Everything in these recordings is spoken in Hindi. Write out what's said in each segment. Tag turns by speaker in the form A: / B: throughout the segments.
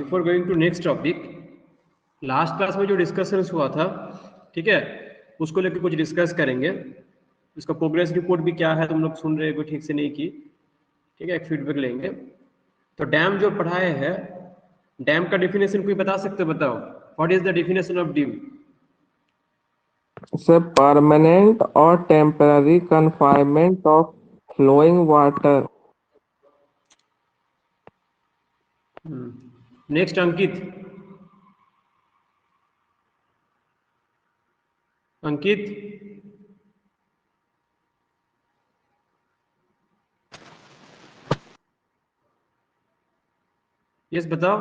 A: Before going to next topic, last class में जो डिस्कशन हुआ था, ठीक है, उसको लेकर कुछ डिस्कस करेंगे। उसका प्रोग्रेस रिपोर्ट भी क्या है, तुम लोग सुन रहे हो ठीक से नहीं की, ठीक है, एक फीडबैक लेंगे। तो डैम जो पढ़ाए हैं, डैम का डेफिनेशन कोई बता सकते हो? बताओ, what is the definition of dam?
B: Sir, permanent और temporary confinement of flowing water.
A: Next Ankit. Ankit, yes बताओ,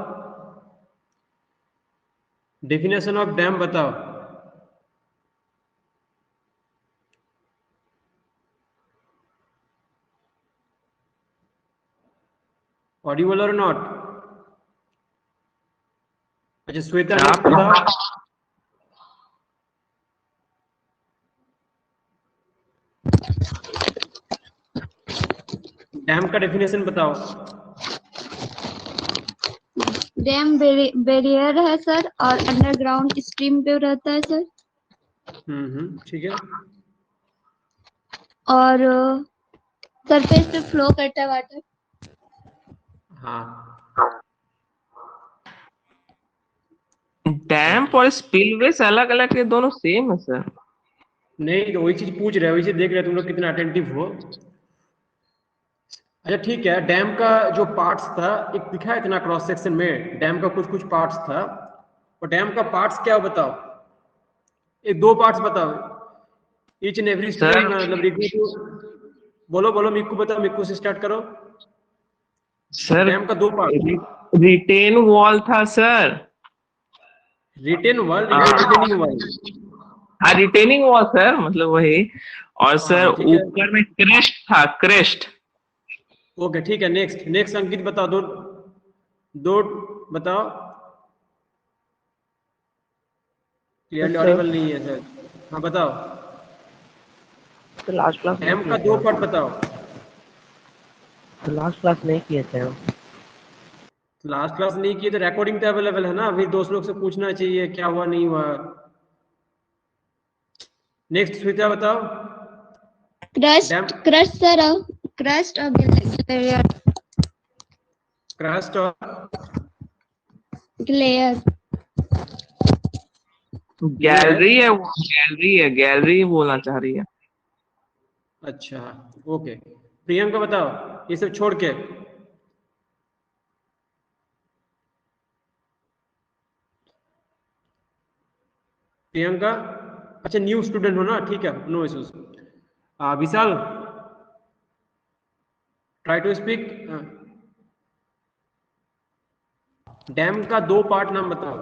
A: डेफिनेशन ऑफ डैम बताओ। ऑडिबल और नॉट? अच्छा श्वेता, नेक्स्ट बताओ। डैम का डेफिनेशन बताओ।
C: डैम बैरियर है सर, और अंडरग्राउंड स्ट्रीम पे रहता है सर,
A: ठीक है।
C: और सरफेस पे फ्लो करता है वाटर।
A: हाँ,
B: डैम्प और स्पिलवेज अलग अलग है, दोनों सेम है सर।
A: नहीं तो वही चीज पूछ रहे, वही चीज देख रहे तुम लोग कितना अटेंटिव हो। अच्छा ठीक है, डैम का जो पार्ट्स था, एक दिखा है इतना क्रॉस सेक्शन में, डैम का कुछ कुछ पार्ट्स था, और डैम का पार्ट्स क्या बताओ, एक दो पार्ट्स बताओ। Each and every
B: sir,
A: student मतलब रिव्यू। बोलो बोलो, मिक्कू बताओ, मिक्कू से स्टार्ट करो।
B: सर
A: डैम का दो पार्ट।
B: रिटेन वॉल था सर।
A: रिटेन वॉल,
B: हाँ,
A: retaining wall.
B: Retaining wall sir, मतलब वही। और सर
A: हाँ ठीक है,
B: ऊपर में क्रेस्ट था, क्रेस्ट।
A: ओके ठीक है। नेक्स्ट नेक्स्ट अंकित बताओ, दो दो बताओ। क्लियरली
D: सर,
A: ऑडिबल नहीं है सर। हाँ बताओ।
D: तो लास्ट क्लास नहीं
A: डैम
D: किए
A: का
D: थे
A: दो
D: हम।
A: पार्ट बताओ।
D: तो लास्ट क्लास नहीं किए थे हम।
A: लास्ट क्लास नहीं किए तो रिकॉर्डिंग तो अवेलेबल है ना, अभी दोस्त लोग से पूछना चाहिए क्या हुआ नहीं हुआ। नेक्स्ट स्विता बताओ। Dam,
C: crust crust sir, crust और ग्लेयर।
A: क्रस्ट और
C: ग्लेयर
A: ये है।
B: गैलरी है, वो गैलरी है, गैलरी बोलना चाह रही है।
A: अच्छा, ओके। प्रियंका बताओ, ये सब छोड़ के। प्रियंका, अच्छा न्यू स्टूडेंट हो ना, ठीक है, no issues. Vishal, try to speak. Dam का दो पार्ट नाम बताओ।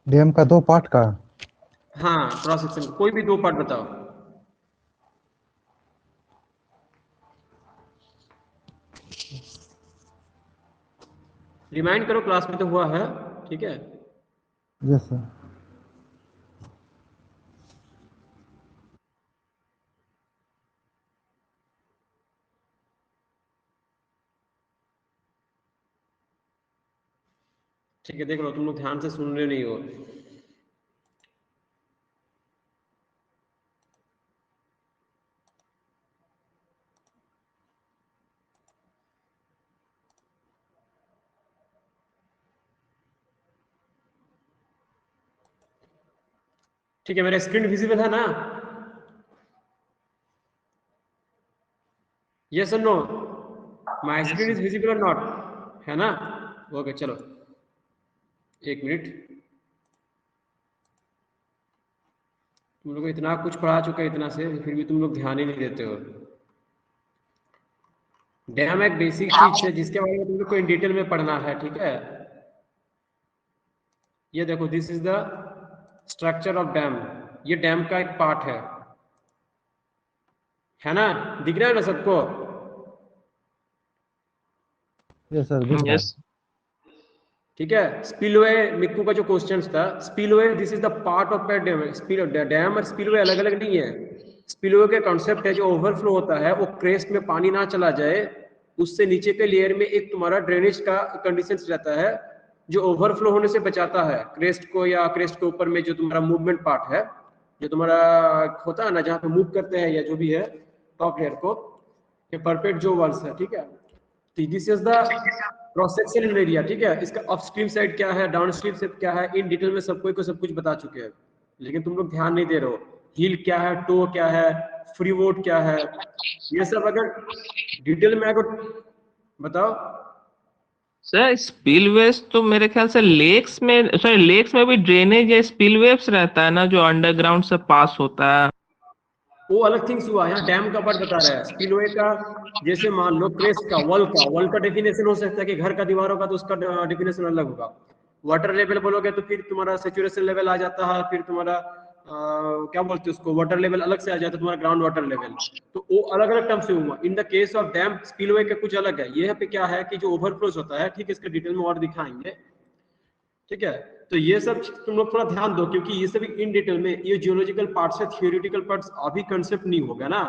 E: डैम का दो पार्ट का।
A: हाँ, क्रॉस सेक्शन कोई भी दो पार्ट बताओ। रिमाइंड करो, क्लास में तो हुआ है, ठीक है।
E: Yes sir.
A: ठीक है, देख लो, तुम लोग ध्यान से सुन रहे नहीं हो। ठीक है, मेरा स्क्रीन विजिबल है ना? Yes or no? My screen is visible or not, है ना? ओके चलो, एक मिनट। तुम लोग को इतना कुछ पढ़ा चुका है इतना से, फिर भी तुम लोग ध्यान ही नहीं देते हो। डैम एक बेसिक चीज है जिसके बारे में तुम लोग को इन डिटेल में पढ़ना है, ठीक है। ये देखो, this is the structure of dam. ये डैम का एक पार्ट है ना? दिख रहा है ना सबको?
E: यस सर, दिख रहा है।
B: यस।
A: ठीक है। स्पिलवे, मिक्कू का जो क्वेश्चन था, spillway this is the part of dam. Dam और स्पिलवे अलग अलग नहीं है। स्पिलवे का कॉन्सेप्ट है, जो ओवरफ्लो होता है, वो क्रेस्ट में पानी ना चला जाए, उससे नीचे के लेयर में एक तुम्हारा ड्रेनेज का कंडीशंस रहता है जो ओवरफ्लो होने से बचाता है क्रेस्ट को, या क्रेस्ट के ऊपर में जो तुम्हारा मूवमेंट पार्ट है, जो तुम्हारा होता है ना जहाँ पे मूव करते हैं या जो भी है टॉप लेयर को, ये परफेक्ट जो वॉल्स है, ठीक है। तो this is the cross section area, ठीक है। इसका अपस्ट्रीम साइड क्या है, डाउनस्ट्रीम साइड क्या है, इन डिटेल में सबको को सब कुछ बता चुके हैं, लेकिन तुम लोग ध्यान नहीं दे रहे हो। हील क्या है, टो क्या है, फ्रीवोट क्या है, ये सब अगर डिटेल में अगर बताओ।
B: सर स्पिलवेज तो मेरे ख्याल से लेक्स में भी ड्रेनेज या स्पिलवेज रहता है ना, जो अंडरग्राउंड से पास होता है।
A: वो अलग थिंग्स हुआ, यहाँ डैम का पार्ट बता रहा है। स्पिलवे का जैसे मान लो क्रेस्ट का, वॉल का डेफिनेशन हो सकता है कि घर का दीवारों का, तो उसका डेफिनेशन अलग होगा। वाटर लेवल बोलोगे तो फिर तुम्हारा सेचुरेशन लेवल आ जाता है, फिर तुम्हारा क्या बोलते हैं उसको, वाटर लेवल अलग से आ जाता है, तुम्हारा ग्राउंड वाटर लेवल, तो वो अलग अलग टर्म से हुआ। In the case of dam spillway का कुछ अलग है। ये पे क्या है कि जो ओवरफ्लोज होता है, ठीक है, इसका डिटेल में और दिखाएंगे, ठीक है। तो ये सब तुम लोग थोड़ा ध्यान दो, क्योंकि ये सब इन डिटेल में, ये जियोलॉजिकल पार्ट्स है, थियोरेटिकल पार्ट्स अभी कंसेप्ट नहीं होगा ना।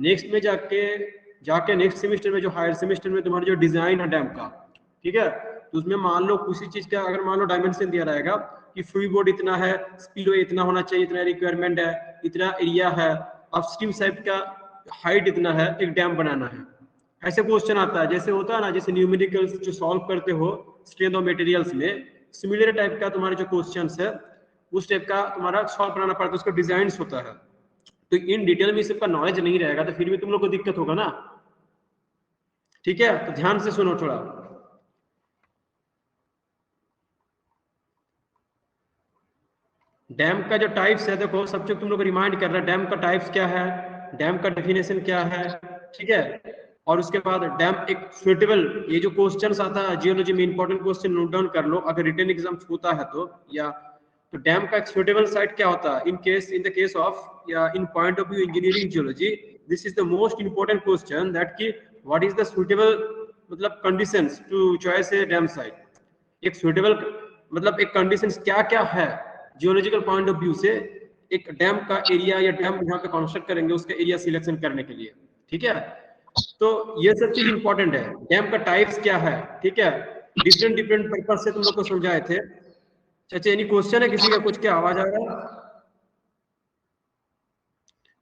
A: नेक्स्ट में जाके नेक्स्ट सेमेस्टर में, जो हायर सेमेस्टर में तुम्हारा जो डिजाइन है डैम का, ठीक है, तो उसमें मान लो किसी चीज का अगर मान लो डायमेंशन दिया रहेगा कि फ्रीबोर्ड इतना है, स्पिलवे इतना होना चाहिए, इतना रिक्वायरमेंट है, इतना एरिया है, अपस्ट्रीम साइड का हाइट इतना है, एक डैम बनाना है, ऐसे क्वेश्चन आता है। जैसे होता है ना, जैसे न्यूमेरिकल्स जो सॉल्व करते हो स्ट्रेंथ ऑफ मटेरियल्स में, सिमिलर टाइप का तुम्हारे जो क्वेश्चंस है उस टाइप का तुम्हारा सॉल्व बनाना पड़ता है, उसका डिजाइन्स होता है। तो इन डिटेल में सबका नॉलेज नहीं रहेगा तो फिर भी तुम लोग को दिक्कत होगा ना, ठीक है। तो ध्यान से सुनो थोड़ा। डैम का जो टाइप्स है, देखो सब जो तुम लोग रिमाइंड कर रहा है, डैम का टाइप्स क्या है, डैम का डेफिनेशन क्या है, ठीक है। और उसके बाद डैम एक सुटेबल, ये जो क्वेश्चंस आता है जियोलॉजी में, इंपॉर्टेंट क्वेश्चन नोट डाउन कर लो अगर रिटन एग्जाम होता है तो। या तो डैम का एक सुटेबल साइट क्या होता है इन द केस ऑफ, या in point of view engineering geology, this is the most important question, that की व्हाट इज द सुटेबल मतलब conditions to choice a dam site. एक सुटेबल मतलब एक कंडीशंस क्या क्या है जियोलॉजिकल पॉइंट ऑफ व्यू से एक डैम का एरिया, या डैम जहाँ पे कंस्ट्रक्ट करेंगे उसका एरिया सिलेक्शन करने के लिए, ठीक है। तो ये सब चीज इंपॉर्टेंट है। डैम का टाइप्स क्या है, ठीक है, डिफरेंट पर्पस से तुम लोग को समझाए थे। अच्छा, एनी क्वेश्चन है किसी का? कुछ क्या आवाज आ रहा है?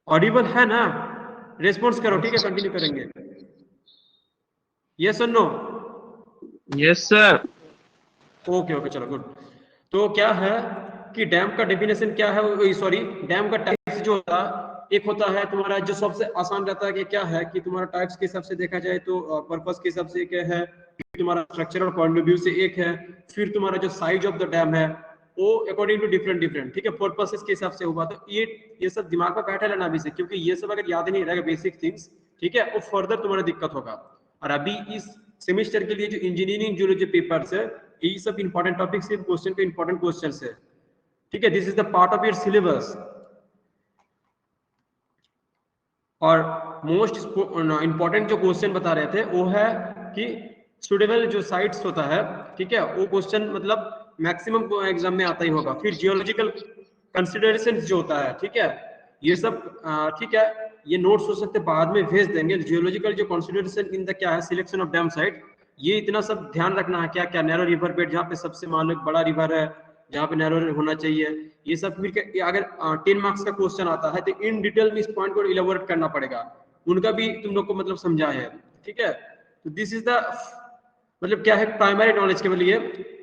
A: ऑडिबल है ना? रेस्पॉन्स करो, ठीक है, कंटिन्यू करेंगे। Yes or no?
B: Yes sir.
A: Okay चलो गुड। तो क्या है कि डैम का डेफिनेशन क्या है, सॉरी डैम का टाइप्स जो होता है, एक होता है तुम्हारा जो सबसे आसान रहता है कि क्या है कि तुम्हारा टाइप्स के हिसाब से देखा जाए तो पर्पस के हिसाब से एक है, तुम्हारा स्ट्रक्चरल पॉइंट ऑफ व्यू से एक है, फिर तुम्हारा जो साइज ऑफ द डैम है वो अकॉर्डिंग टू डिफरेंट, ठीक है, पर्पसेस के हिसाब से हुआ। तो ये सब दिमाग में बैठा लेना अभी से, क्योंकि ये सब अगर याद नहीं रहेगा बेसिक थिंग्स, ठीक है, वो फर्दर तुम्हारा दिक्कत होगा। और अभी इस सेमेस्टर के लिए जो इंजीनियरिंग जियोलॉजी पेपर्स है, ये सब इंपॉर्टेंट टॉपिक्स के क्वेश्चन के इंपॉर्टेंट क्वेश्चंस है, ठीक है। This is the part of your syllabus. और मोस्ट इंपॉर्टेंट जो क्वेश्चन बता रहे थे वो है कि सुटेबल जो साइट्स होता है, ठीक है, वो क्वेश्चन मतलब मैक्सिमम एग्जाम में आता ही होगा। फिर जियोलॉजिकल कंसिडरेशंस जो होता है, ठीक है, ये सब ठीक है, ये नोट्स हो सकते बाद में भेज देंगे। जियोलॉजिकल जो कंसिडरेशन इन द क्या है सिलेक्शन ऑफ डैम साइट, ये इतना सब ध्यान रखना है। क्या क्या नैरो रिवर बेड, जहाँ पे सबसे मान लो बड़ा रिवर है, जहाँ पे नैरो होना चाहिए, ये सब फिर अगर 10 मार्क्स का क्वेश्चन आता है तो इन डिटेल में इस पॉइंट को इलेबोरेट करना पड़ेगा, उनका भी तुम लोग को मतलब समझा है, ठीक है। तो दिस इज द मतलब क्या है प्राइमरी नॉलेज के लिए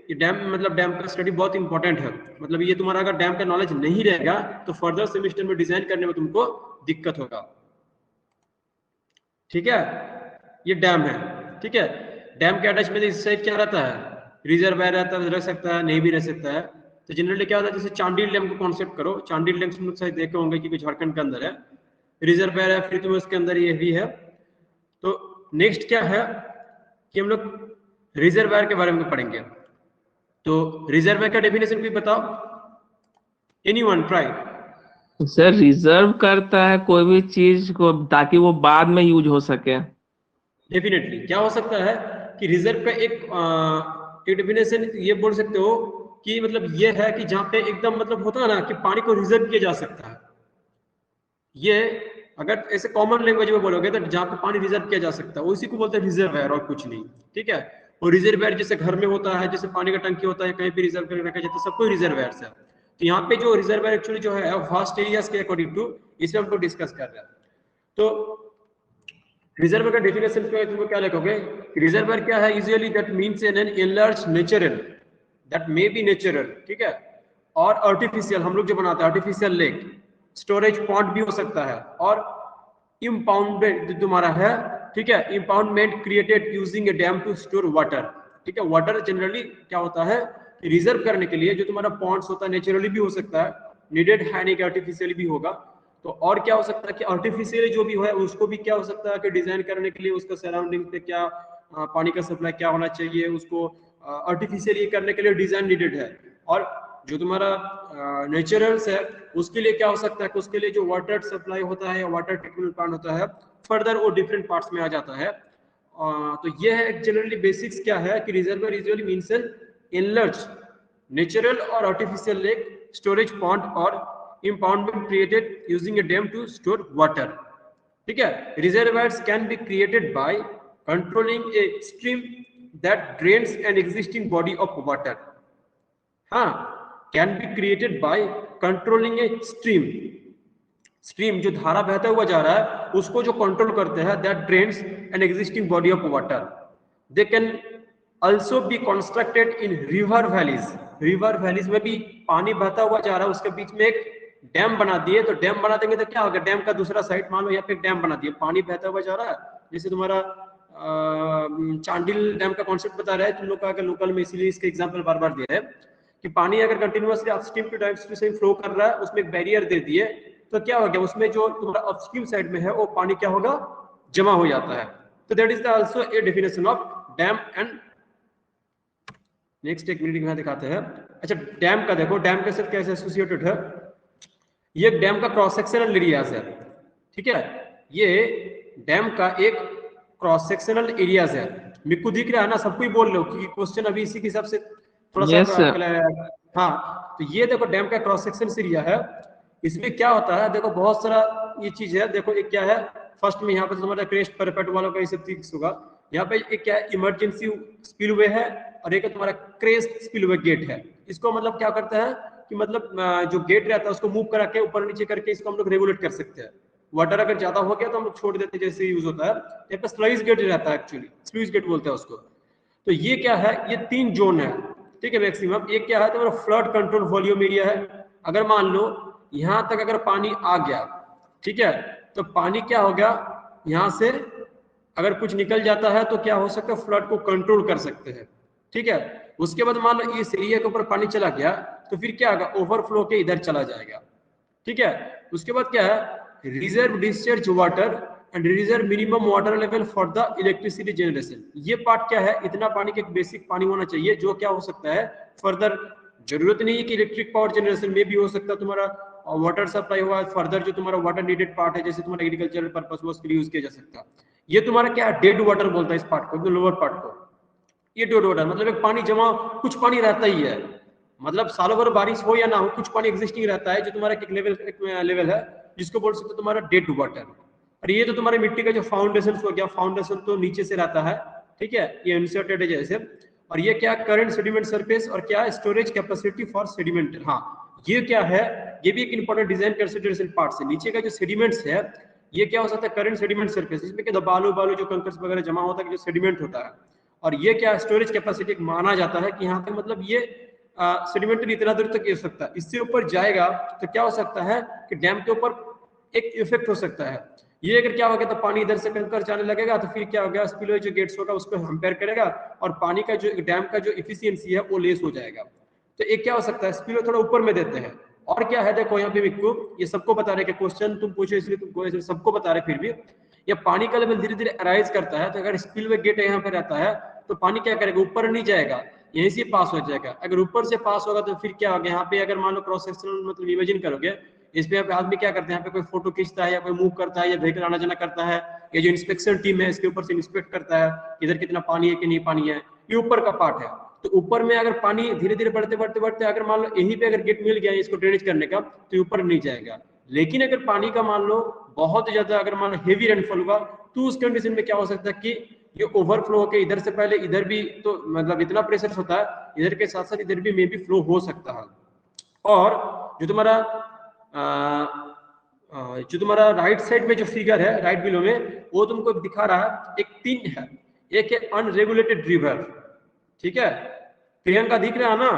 A: ये डैम मतलब डैम का स्टडी बहुत इंपॉर्टेंट है। मतलब ये तुम्हारा अगर डैम का नॉलेज नहीं रहेगा तो फर्दर सेमेस्टर में डिजाइन करने में तुमको दिक्कत होगा, ठीक है। ये डैम है, ठीक है। डैम के अटैच में इस साइड क्या रहता है, रिजर्वायर रहता है, रह सकता है, नहीं भी रह सकता है। तो जनरली क्या होता है, जैसे चांडिल डैम को कॉन्सेप्ट करो, चांडिल डैम तुम लोग शायद देखे होंगे कि झारखंड के अंदर है, रिजर्वायर है, फिर तुम्हें उसके अंदर ये भी है। तो नेक्स्ट क्या है कि हम लोग रिजर्वायर के बारे में पढ़ेंगे। तो रिजर्वायर का डेफिनेशन भी बताओ, एनीवन ट्राई।
B: सर रिजर्व करता है कोई भी चीज को ताकि वो बाद में यूज हो सके।
A: डेफिनेटली क्या हो सकता है कि रिजर्व का एक डेफिनेशन ये बोल सकते हो कि मतलब ये है कि जहां पे एकदम मतलब होता है ना कि पानी को रिजर्व किया जा सकता है, ये अगर ऐसे कॉमन लैंग्वेज में बोलोगे तो जहाँ पे पानी रिजर्व किया जा सकता है उसी को बोलते हैं रिजर्वायर और कुछ नहीं, ठीक है। और रिजर्वायर जैसे घर में होता है, जैसे पानी का टंकी होता है, कहीं पे रिजर्व करके रखा जाता है, सबको रिजर्वायर है। तो यहाँ पे जो रिजर्वायर एक्चुअली जो है वास्ट एरियाज के अकॉर्डिंग टू, इसे हम लोग डिस्कस कर रहे हैं। तो रिजर्वायर का डेफिनेशन तुमको क्या लिखोगे? रिजर्वायर क्या है? Usually that means an enlarged natural, that may be natural, ठीक है, और आर्टिफिशियल, हम लोग जो बनाते हैं आर्टिफिशियल लेक, स्टोरेज पॉन्ड भी हो सकता है, और इम्पाउंडेड जो तुम्हारा है, ठीक है, impoundment created using a dam to store water, ठीक है। वाटर जनरली क्या होता है रिजर्व करने के लिए जो तुम्हारा पॉन्ड्स होता है, नेचुरली भी हो सकता है, नीडेड है नहीं कि आर्टिफिशियली भी होगा। तो और क्या हो सकता है कि आर्टिफिशियली जो भी है उसको भी क्या हो सकता है कि डिजाइन करने के लिए उसका सराउंडिंग पे क्या पानी का सप्लाई क्या होना चाहिए, उसको आर्टिफिशियली करने के लिए डिजाइन नीडेड है। और जो तुम्हारा नेचुरल्स है उसके लिए क्या हो सकता है कि उसके लिए जो वाटर सप्लाई होता है या वाटर ट्रीटमेंट प्लांट होता है, फर्दर वो डिफरेंट पार्ट्स में आ जाता है। तो ये है जनरली बेसिक्स क्या है कि reservoir usually means enlarged natural और आर्टिफिशियल लेक, स्टोरेज पॉन्ड और impoundment created using a dam to store water, ठीक है। reservoirs can be created by controlling a stream that drains an existing body of water, हाँ, can be created by controlling a stream जो धारा बहता हुआ जा रहा है उसको जो कंट्रोल करते हैं, that drains an existing body of water. They can also be constructed in river valleys में भी पानी बहता हुआ जा रहा है, उसके बीच में एक डैम बना दिए। तो डैम बना देंगे तो क्या होगा, डैम का दूसरा साइड मान लो यहाँ पे एक डैम बना दिए, पानी बहता हुआ जा रहा है, जैसे तुम्हारा चांडिल डैम का कॉन्सेप्ट बता रहा है तुम लोग का लोकल में, इसीलिए इसके एग्जांपल बार बार दे रहे हैं कि पानी अगर continuously upstream to downstream flow कर रहा है, उसमें एक बैरियर दे दिए तो क्या हो गया, उसमें जो तुम्हारा अपस्ट्रीम साइड में है वो पानी क्या होगा, जमा हो जाता है। तो that is also a definition of dam. And next एक मिनट यहाँ दिखाते हैं। अच्छा, डैम का देखो, डैम के साथ कैसे एसोसिएटेड है, ये डैम का क्रॉस सेक्शनल एरियाज है, ठीक है, ये डैम का एक क्रॉस सेक्शनल एरियाज है। मिक्कू दिख रहा है ना, सबको ही बोल लो क्योंकि क्वेश्चन अभी इसी के हिसाब से थोड़ा सा हाँ। तो ये देखो डैम का क्रॉस सेक्शन एरिया है, इसमें क्या होता है देखो बहुत सारा ये चीज है। देखो एक क्या है, फर्स्ट में यहाँ पे तुम्हारा क्रेस्ट परपेट वालों का ये सब चीज होगा, यहाँ पे एक क्या है इमरजेंसी स्पिलवे है और एक तुम्हारा क्रेस्ट स्पिलवे गेट है। इसको मतलब क्या करता है कि मतलब जो गेट रहता है उसको मूव करा के ऊपर नीचे करके इसको हम लोग रेगुलेट कर सकते हैं। वाटर अगर ज्यादा हो गया तो हम लोग छोड़ देते हैं, जैसे यूज होता है। यहाँ पे स्लुइस गेट रहता है, एक्चुअली स्लुइस गेट बोलते हैं उसको। तो ये क्या है, ये 3 जोन है, ठीक है मैक्सिमम। एक क्या है तो फ्लड कंट्रोल वॉल्यूम एरिया है। अगर मान लो यहाँ तक अगर पानी आ गया, ठीक है, तो पानी क्या हो गया, यहाँ से अगर कुछ निकल जाता है तो क्या हो सकता है, फ्लड को कंट्रोल कर सकते हैं, ठीक है। उसके बाद मान लो इस एरिया के ऊपर पानी चला गया तो फिर क्या होगा, ओवरफ्लो के इधर चला जाएगा, ठीक है। उसके बाद क्या है, reserve discharge water and reserve minimum water level for the electricity generation. ये पार्ट क्या है, इतना पानी के बेसिक पानी होना चाहिए जो क्या हो सकता है फर्दर, जरूरत नहीं है कि इलेक्ट्रिक पावर जनरेशन में भी हो सकता है तुम्हारा वाटर सप्लाई हुआ, फर्दर जो तुम्हारा वाटर नीडेड पार्ट है जैसे तुम्हारा एग्रीकल्चरल पर्पस वो उसके लिए यूज किया जा सकता है। ये तुम्हारा क्या है, डेड वाटर बोलता है इस पार्ट को, लोअर पार्ट को। ये डेड वाटर मतलब एक पानी जमा, कुछ पानी रहता ही है, मतलब सालों भर बारिश हो या ना हो कुछ पानी एग्जिस्टिंग रहता है जो तुम्हारा एक लेवल है जिसको बोल सकते हो तुम्हारा डेड वाटर। और ये तो तुम्हारे मिट्टी का जो फाउंडेशन हो गया, फाउंडेशन तो नीचे से रहता है, ठीक है, ये इंसर्टेड है जैसे। और ये क्या, करंट सेडिमेंट सरफेस, और क्या स्टोरेज कैपेसिटी फॉर सेडिमेंट। हाँ, ये क्या है, ये भी एक इंपॉर्टेंट डिजाइन कंसीडरेशन पार्ट से। नीचे का जो सेडिमेंट्स है ये क्या हो सकता है, करंट सेडिमेंट सरफेस, इसमें क्या बालू जो कंकर्स वगैरह जमा होता है, जो सेडिमेंट होता है। और ये क्या स्टोरेज कैपेसिटी माना जाता है कि यहाँ तक मतलब ये सेडिमेंट इतना दूर तक हो सकता है। इससे ऊपर जाएगा तो क्या हो सकता है कि डैम के ऊपर एक इफेक्ट हो सकता है। ये अगर क्या हो गया तो पानी इधर से कंकर जाने लगेगा तो फिर क्या हो गया, स्पिलवे जो गेट्स होगा उसको हैम्पर करेगा और पानी का जो डैम का जो इफिशियंसी है वो लेस हो जाएगा। तो एक क्या हो सकता है, स्पिलवे थोड़ा ऊपर में देते हैं। और क्या है देखो यहाँ पे मिक्कू, ये सबको बता रहे कि क्वेश्चन तुम पूछो इसलिए तुमको सबको बता रहे, फिर भी ये पानी का लेवल धीरे धीरे अराइज करता है। तो अगर स्पिलवे गेट यहाँ पे रहता है तो पानी क्या करेगा, ऊपर नहीं जाएगा, यहीं से पास हो जाएगा। अगर ऊपर से पास होगा तो फिर क्या होगा, यहाँ पे अगर मान लो क्रॉस सेक्शनल मतलब इमेजिन करोगे, इस पे आदमी क्या करते हैं, यहाँ पे कोई फोटो खींचता है या कोई मूव करता है या व्हीकल आना जाना करता है, ये जो इंस्पेक्शन टीम है इसके ऊपर से इंस्पेक्ट करता है इधर कितना पानी है कि नहीं पानी है, ये ऊपर का पार्ट है। तो ऊपर में अगर पानी धीरे धीरे बढ़ते बढ़ते बढ़ते अगर मान लो यहीं पे अगर गेट मिल गया इसको ड्रेनेज करने का तो ऊपर नहीं जाएगा, लेकिन अगर पानी का मान लो बहुत ज्यादा अगर मान लो हेवी रेनफॉल हुआ तो उस कंडीशन में क्या हो सकता है कि ये ओवरफ्लो होकर इधर से पहले इधर भी तो मतलब इतना प्रेशर होता है, इधर के साथ साथ इधर भी मे बी फ्लो हो सकता है। और जो तुम्हारा राइट साइड में जो फिगर है राइट बिलो में वो तुमको दिखा रहा है एक पिन है, एक है अनरेगुलेटेड रिवर, ठीक है। प्रियंका दिख रहा है ना?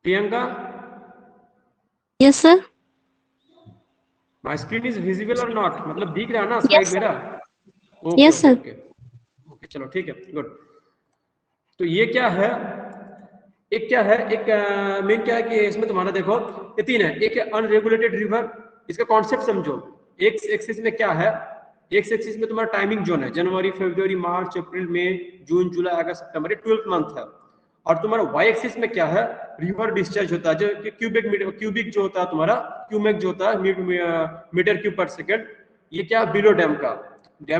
A: Priyanka,
C: yes sir.
A: My screen is visible or not, मतलब दिख रहा है ना स्लाइड
C: Yes,
A: मेरा?
C: Yes, sir.
A: ओके चलो ठीक है, गुड। तो ये क्या है, एक क्या है, एक मेन क्या है कि इसमें तुम्हारा देखो ये तीन है। एक है अनरेगुलेटेड रिवर, इसका कॉन्सेप्ट समझो। एक्स एक्सिस में क्या है, एक्स एक्सिस में तुम्हारा टाइमिंग जोन है, जनवरी फरवरी मार्च अप्रैल मई जून जुलाई अगस्त सितंबर, 12th मंथ है। और तुम्हारा वाई एक्सिस में क्या है, रिवर डिस्चार्ज होता है, जो क्यूबिक जो होता है तुम्हारा, क्यूमेक जो होता है मीटर क्यूब पर सेकेंड। ये क्या बिलो डैम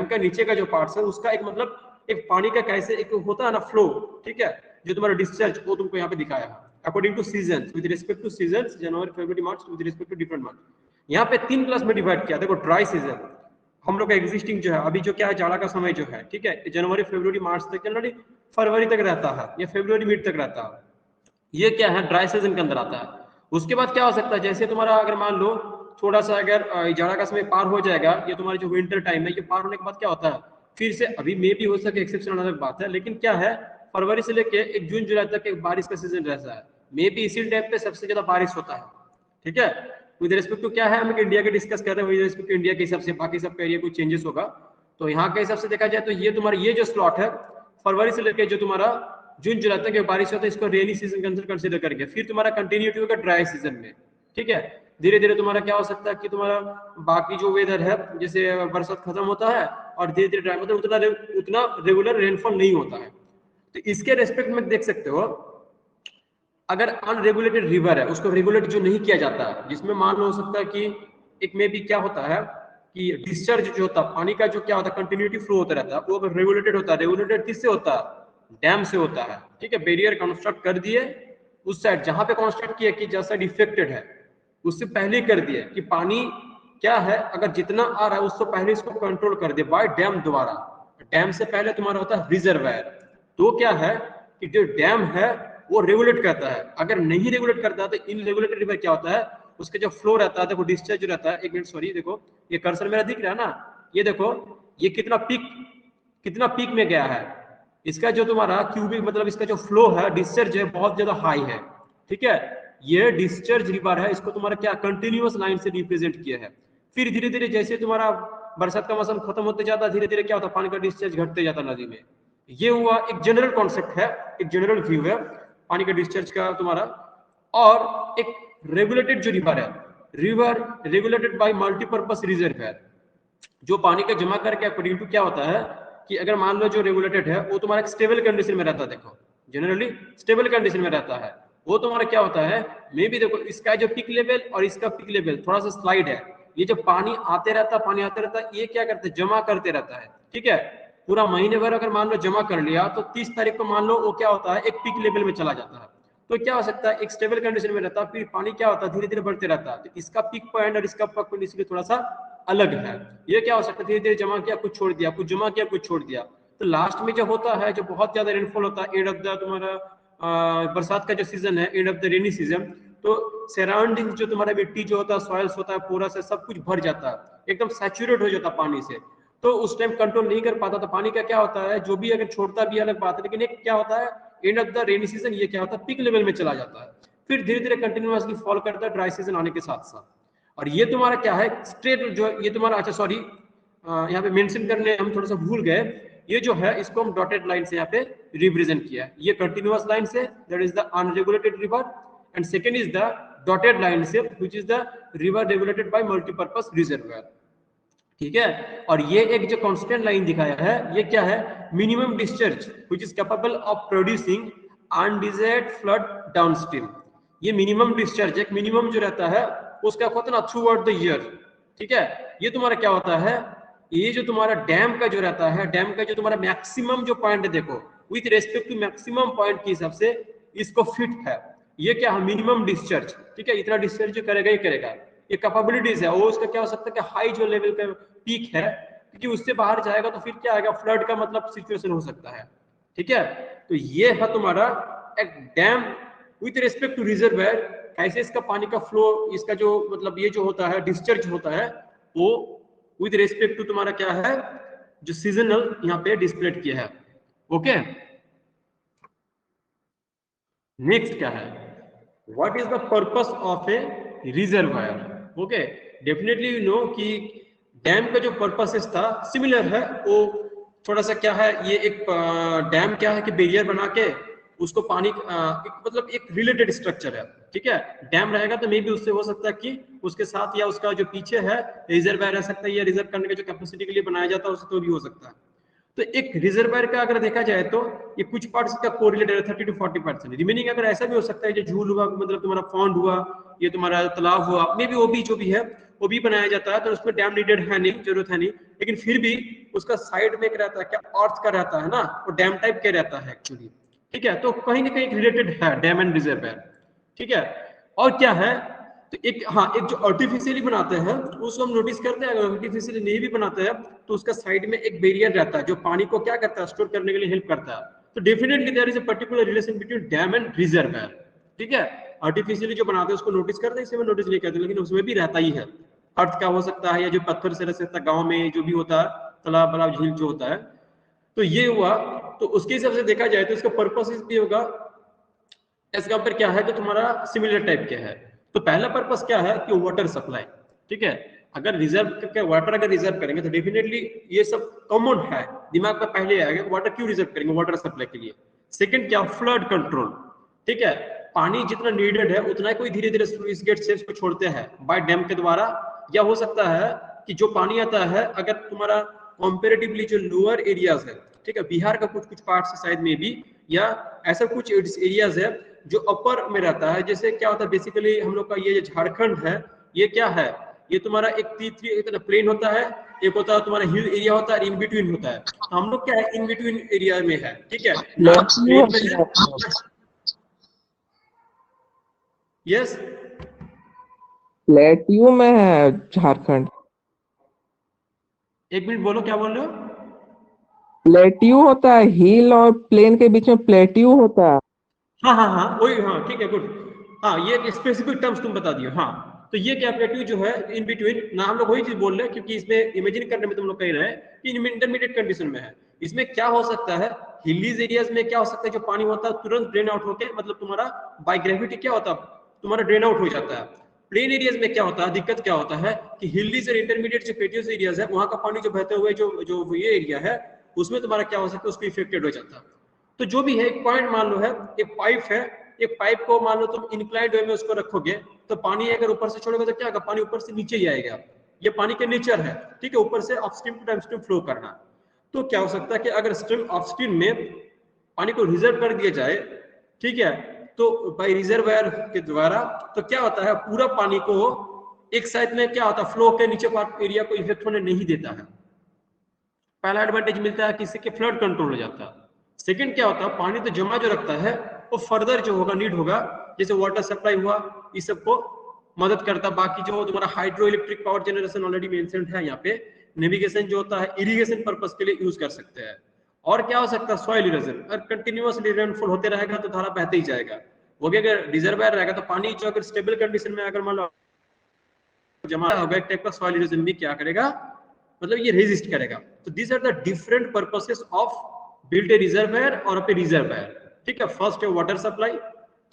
A: का नीचे का जो पार्ट है उसका एक मतलब एक पानी का कैसे एक होता है ना फ्लो, ठीक है, जो तुम्हारा डिस्चार्ज वो तुमको यहाँ पे दिखाया है according to season, with respect to season, January February March, with respect to different month. यहाँ पे 3 क्लास में डिवाइड किया। देखो ड्राई सीजन हम लोग का एग्जिस्टिंग जो है अभी जो क्या है जाड़ा का समय जो है, ठीक है, जनवरी फरवरी मार्च तक, जनवरी फरवरी तक रहता है या फरवरी मिड तक रहता है, ये क्या है ड्राई सीजन के अंदर आता है। उसके बाद क्या हो सकता है, जैसे तुम्हारा अगर मान लो थोड़ा सा अगर जाड़ा का समय पार हो जाएगा, ये तुम्हारी जो विंटर टाइम है ये पार होने के बाद क्या होता है, फिर से अभी मे भी हो सके एक्सेप्शनल अलग बात है, लेकिन क्या है फरवरी से लेके 1 जून जुलाई तक एक बारिश का सीजन रहता है। मे भी इसी टाइम पे सबसे ज्यादा बारिश होता है, ठीक है। विद रिस्पेक्ट टू क्या है, हम इंडिया के डिस्कस कर रहे हैं, विद रिस्पेक्ट टू इंडिया के हिसाब से बाकी सब का एरिया कुछ चेंजेस होगा। तो यहाँ के हिसाब से देखा जाए तो ये तुम्हारा ये जो स्लॉट है फरवरी से लेकर जो तुम्हारा जून जुलाई तक बारिश होता है, इसको रेनी सीजन के अंदर कंसीडर करके फिर तुम्हारा कंटिन्यूटी होगा ड्राई सीजन में, ठीक है। धीरे धीरे तुम्हारा क्या हो सकता है कि तुम्हारा बाकी जो वेदर है जैसे बरसात खत्म होता है और धीरे धीरे ड्राई, मतलब उतना रेगुलर रेनफॉल नहीं होता है। तो इसके रेस्पेक्ट में देख सकते हो अगर अनरेगुलेटेड रिवर है उसको रेगुलेट जो नहीं किया जाता, जिसमें मान लो हो सकता है कि एक में भी क्या होता है कि डिस्चार्ज जो होता है पानी का जो क्या होता है कंटिन्यूटी फ्लो होता रहता है, वो अगर रेगुलेटेड होता है, रेगुलेटेड किससे होता है, डैम से होता है, ठीक है। बैरियर कंस्ट्रक्ट कर दिए उस साइड जहां पे कंस्ट्रक्ट किया कि जैसा डिफेक्टेड है उससे पहले कर दिए कि पानी क्या है अगर जितना आ रहा है उससे पहले इसको कंट्रोल कर दिए बाय डैम द्वारा। डैम से पहले तुम्हारा होता है रिजर्वायर। तो क्या है कि जो डैम है वो रेगुलेट करता है, अगर नहीं रेगुलेट करता तो इनरेगुलेटेड रिवर क्या होता है उसके जो फ्लो रहता है, देखो डिस्चार्ज रहता है, एक मिनट सॉरी, देखो ये कर्सर मेरा दिख रहा है ना, ये देखो ये कितना पीक में गया है, इसका जो तुम्हारा क्यूबिक मतलब इसका जो फ्लो है डिस्चार्ज है बहुत ज्यादा हाई है, ठीक है। ये डिस्चार्ज रिवर है, इसको तुम्हारा क्या कंटिन्यूअस लाइन से रिप्रेजेंट किया है। फिर धीरे धीरे जैसे तुम्हारा बरसात का मौसम खत्म होते जाता है धीरे धीरे क्या होता है पानी का डिस्चार्ज घटते जाता नदी में। ये हुआ एक जनरल कॉन्सेप्ट है, एक जनरल व्यू है पानी का डिस्चार्ज का तुम्हारा। और एक रेगुलेटेड जो रिवर है, river regulated by multipurpose reservoir, जो पानी का जमा करके अकॉर्डिंग टू क्या होता है कि अगर मान लो जो रेगुलेटेड है वो तुम्हारा स्टेबल कंडीशन में रहता है, देखो जनरली स्टेबल कंडीशन में रहता है, वो तुम्हारा क्या होता है मे भी देखो इसका जो पिक लेवल और इसका पिक लेवल थोड़ा सा स्लाइड है, ये जो पानी आते रहता है ये क्या करते हैं जमा करते रहता है, ठीक है। पूरा महीने भर अगर मान लो जमा कर लिया तो 30 तारीख को मान लो वो क्या होता है एक पिक लेवल में चला जाता है। तो क्या हो सकता है एक स्टेबल कंडीशन में रहता है, फिर पानी क्या होता है धीरे धीरे बढ़ते रहता है, तो इसका पिक पॉइंट और इसका पिक पॉइंट इसलिए थोड़ा सा अलग है। ये क्या हो सकता है धीरे धीरे जमा किया कुछ छोड़ दिया, कुछ जमा किया कुछ छोड़ दिया, तो लास्ट में जो होता है जो बहुत ज्यादा रेनफॉल होता है एंड ऑफ द तुम्हारा बरसात का जो सीजन है end of the rainy season, तो सराउंडिंग जो तुम्हारा मिट्टी जो होता है सॉइल्स होता है पूरा से सब कुछ भर जाता है एकदम सैचुरेट हो जाता है पानी से, तो उस टाइम कंट्रोल नहीं कर पाता। तो पानी का क्या होता है जो भी अगर छोड़ता भी अलग बात है, लेकिन एक क्या होता है end of the rainy season ये क्या होता है पिक लेवल में चला जाता है, फिर धीरे धीरे कंटिन्यूअसली फॉल करता है ड्राई सीजन आने के साथ साथ। और ये तुम्हारा क्या है स्ट्रेट जो ये तुम्हारा, अच्छा सॉरी यहाँ पे मेंशन करने हम थोड़ा सा भूल गए, ये जो है इसको हम डॉटेड लाइन से यहाँ पे रिप्रेजेंट किया है, ये कंटिन्यूअस लाइन से that is the unregulated river and second is the dotted line से which is the river regulated by multipurpose reservoir, ठीक है। और ये एक जो कांस्टेंट लाइन दिखाया है ये क्या है minimum discharge which is capable of producing undesired flood downstream. ये मिनिमम डिस्चार्ज एक मिनिमम जो रहता है उसका होता है ना थ्रू आउट द ईयर, ठीक है। ये तुम्हारा क्या होता है ये जो तुम्हारा डैम का जो रहता है, डैम का जो तुम्हारा मैक्सिमम जो पॉइंट है, देखो with respect to maximum point के हिसाब से इसको फिट है, ये क्या है मिनिमम डिस्चार्ज, ठीक है, इतना डिस्चार्ज जो करेगा ही करेगा, ये कैपेबिलिटीज है, वो उसका क्या हो सकता है कि हाई जो लेवल का पीक है, क्योंकि उससे बाहर जाएगा तो फिर क्या आएगा, फ्लड का मतलब सिचुएशन हो सकता है, ठीक है। तो ये है तुम्हारा एक dam with respect to reservoir, कैसे इसका पानी का फ्लो, इसका जो मतलब ये जो होता है डिस्चार्ज होता है, वो विथ रिस्पेक्ट टू तुम्हारा क्या है जो सीजनल यहाँ पे डिस्प्ले किया है। ओके, नेक्स्ट क्या है, what is the purpose of A reservoir. Okay, definitely you know कि डैम का जो पर्पसेस था सिमिलर है, वो थोड़ा सा क्या है, ये एक डैम क्या है कि बैरियर बना के उसको पानी मतलब एक रिलेटेड स्ट्रक्चर है, ठीक है। डैम रहेगा तो मे भी उससे हो सकता है कि उसके साथ या उसका जो पीछे है रिजर्वायर रह सकता है, या रिजर्व करने के जो कैपेसिटी के लिए बनाया जाता है उससे तो भी हो सकता है। तो एक रिजर्वायर का अगर देखा जाए तो ये कुछ पार्ट्स का कोरिलेटेड है 30 to 40%, रिमेनिंग अगर ऐसा भी हो सकता है जो झूल हुआ, मतलब तुम्हारा पॉन्ड हुआ, ये तुम्हारा तालाब हुआ, मे भी वो भी जो भी है वो भी बनाया जाता है, तो उसमें डैम नीडेड है नहीं, जरूरत है नहीं, लेकिन फिर भी उसका साइड में एक रहता है क्या, अर्थ का रहता है ना, वो डैम टाइप के रहता है एक्चुअली, ठीक है। तो कहीं ना कहीं रिलेटेड है डैम एंड रिजर्वायर, ठीक है। और क्या है, तो एक हाँ, एक जो आर्टिफिशियली बनाते हैं उसको हम नोटिस करते हैं, अगर आर्टिफिशियली नहीं भी बनाते हैं तो उसका साइड में एक बैरियर रहता है जो पानी को क्या करता है, स्टोर करने के लिए हेल्प करता है। तो definitely there is a particular relation between dam and reservoir, ठीक है। आर्टिफिशियली जो बनाते हैं उसको नोटिस करते हैं, इसे में नोटिस नहीं करते, लेकिन उसमें भी रहता ही है, अर्थ का हो सकता है या जो पत्थर से रह सकता है, गाँव में जो भी होता है तालाब बलाब झील जो होता है। तो ये हुआ, तो उसके हिसाब से देखा जाए तो इसका पर्पस भी होगा एज कंपेयर क्या है कि तुम्हारा सिमिलर टाइप के है। तो पहला पर्पस क्या है कि वाटर सप्लाई, ठीक है। अगर रिजर्व करके वाटर अगर रिजर्व करेंगे तो डेफिनेटली ये सब कॉमन है, दिमाग में पहले आएगा वाटर क्यों रिजर्व करेंगे, वाटर सप्लाई के लिए। सेकंड क्या, फ्लड कंट्रोल, ठीक है। पानी जितना नीडेड है उतना ही कोई धीरे धीरे स्लुइस गेट से उसको छोड़ते हैं बाय डैम के द्वारा, या हो सकता है कि जो पानी आता है अगर तुम्हारा कंपैरेटिवली जो लोअर एरियाज है, ठीक है, बिहार का कुछ कुछ पार्ट्स शायद में भी, या ऐसा कुछ एरियाज है जो अपर में रहता है, जैसे क्या होता है बेसिकली हम लोग का ये झारखंड है, ये क्या है, ये तुम्हारा एक प्लेन होता है, एक होता है तुम्हारा हिल एरिया होता है, इन बिटवीन होता है। तो हम लोग क्या है इन बिटवीन एरिया में है, ठीक है ना, प्लेन में है। यस,
B: प्लेट्यू में है झारखंड।
A: एक मिनट बोलो, क्या बोल रहे हो।
B: प्लेट्यू होता है, हिल और प्लेन के बीच में प्लेट्यू होता है।
A: हाँ हाँ हाँ वही, हाँ ठीक है, गुड। हाँ, ये स्पेसिफिक टर्म्स तुम बता दियो। हाँ, तो ये क्या प्लेट्यू जो है इन बिटवीन ना, हम लोग वही चीज बोल रहे हैं, क्योंकि इसमें इमेजिन करने में तुम लोग कह रहे हैं कि इंटरमीडिएट कंडीशन में है। इसमें क्या हो सकता है, हिलीज एरियाज में क्या हो सकता है, जो पानी होता है तुरंत ड्रेन आउट होके, मतलब तुम्हारा बाय ग्रेविटी क्या होता है, तुम्हारा ड्रेन आउट हो जाता है। प्लेन एरियाज में क्या होता है, दिक्कत क्या होता है कि हिलीज और इंटरमीडिएट जो प्लेट्यूज एरियाज है, वहां का पानी जो बहते हुए जो जो ये एरिया है उसमें तुम्हारा क्या हो सकता है, उसको इफेक्टेड हो जाता है। तो जो भी है, एक पॉइंट मान लो है, एक पाइप है, एक पाइप को मान लो तुम इंक्लाइंड वे में उसको रखोगे, तो पानी अगर ऊपर से छोड़ोगे तो क्या होगा, पानी ऊपर से नीचे ही आएगा। ये पानी का नेचर है, ठीक है, ऊपर से अपस्ट्रीम टू डाउनस्ट्रीम फ्लो करना। तो क्या हो सकता है कि अगर स्ट्रीम अपस्ट्रीम में पानी को रिजर्व कर दिया जाए, ठीक है, तो बाई रिजर्वायर के द्वारा, तो क्या होता है पूरा पानी को एक साइड में क्या होता है, फ्लो के नीचे पार्ट एरिया को इफेक्ट होने नहीं देता है। पहला एडवांटेज मिलता है किसी के फ्लड कंट्रोल हो जाता है। सेकंड क्या होता है, पानी तो जमा जो रखता है वो फर्दर जो होगा नीड होगा, जैसे वाटर सप्लाई हुआ, इस सबको मदद करता है। बाकी जो तुम्हारा hydro electric power generation already mentioned है यहाँ पे, नेविगेशन जो होता है इरिगेशन पर्पस के लिए यूज कर सकते हैं। और क्या हो सकता है, सॉइल इरोजन, अगर कंटिन्यूअसली रेनफॉल होते रहेगा तो धारा बहते ही जाएगा। वो भी अगर रिजर्वायर रहेगा तो पानी जो अगर स्टेबल कंडीशन में अगर मान लो जमा होगा, एक टाइप का सॉइल इरोजन भी क्या करेगा, मतलब ये रेजिस्ट करेगा। तो these are the different purposes of built a reservoir और अ रिजर्वायर, ठीक है। फर्स्ट है वाटर सप्लाई,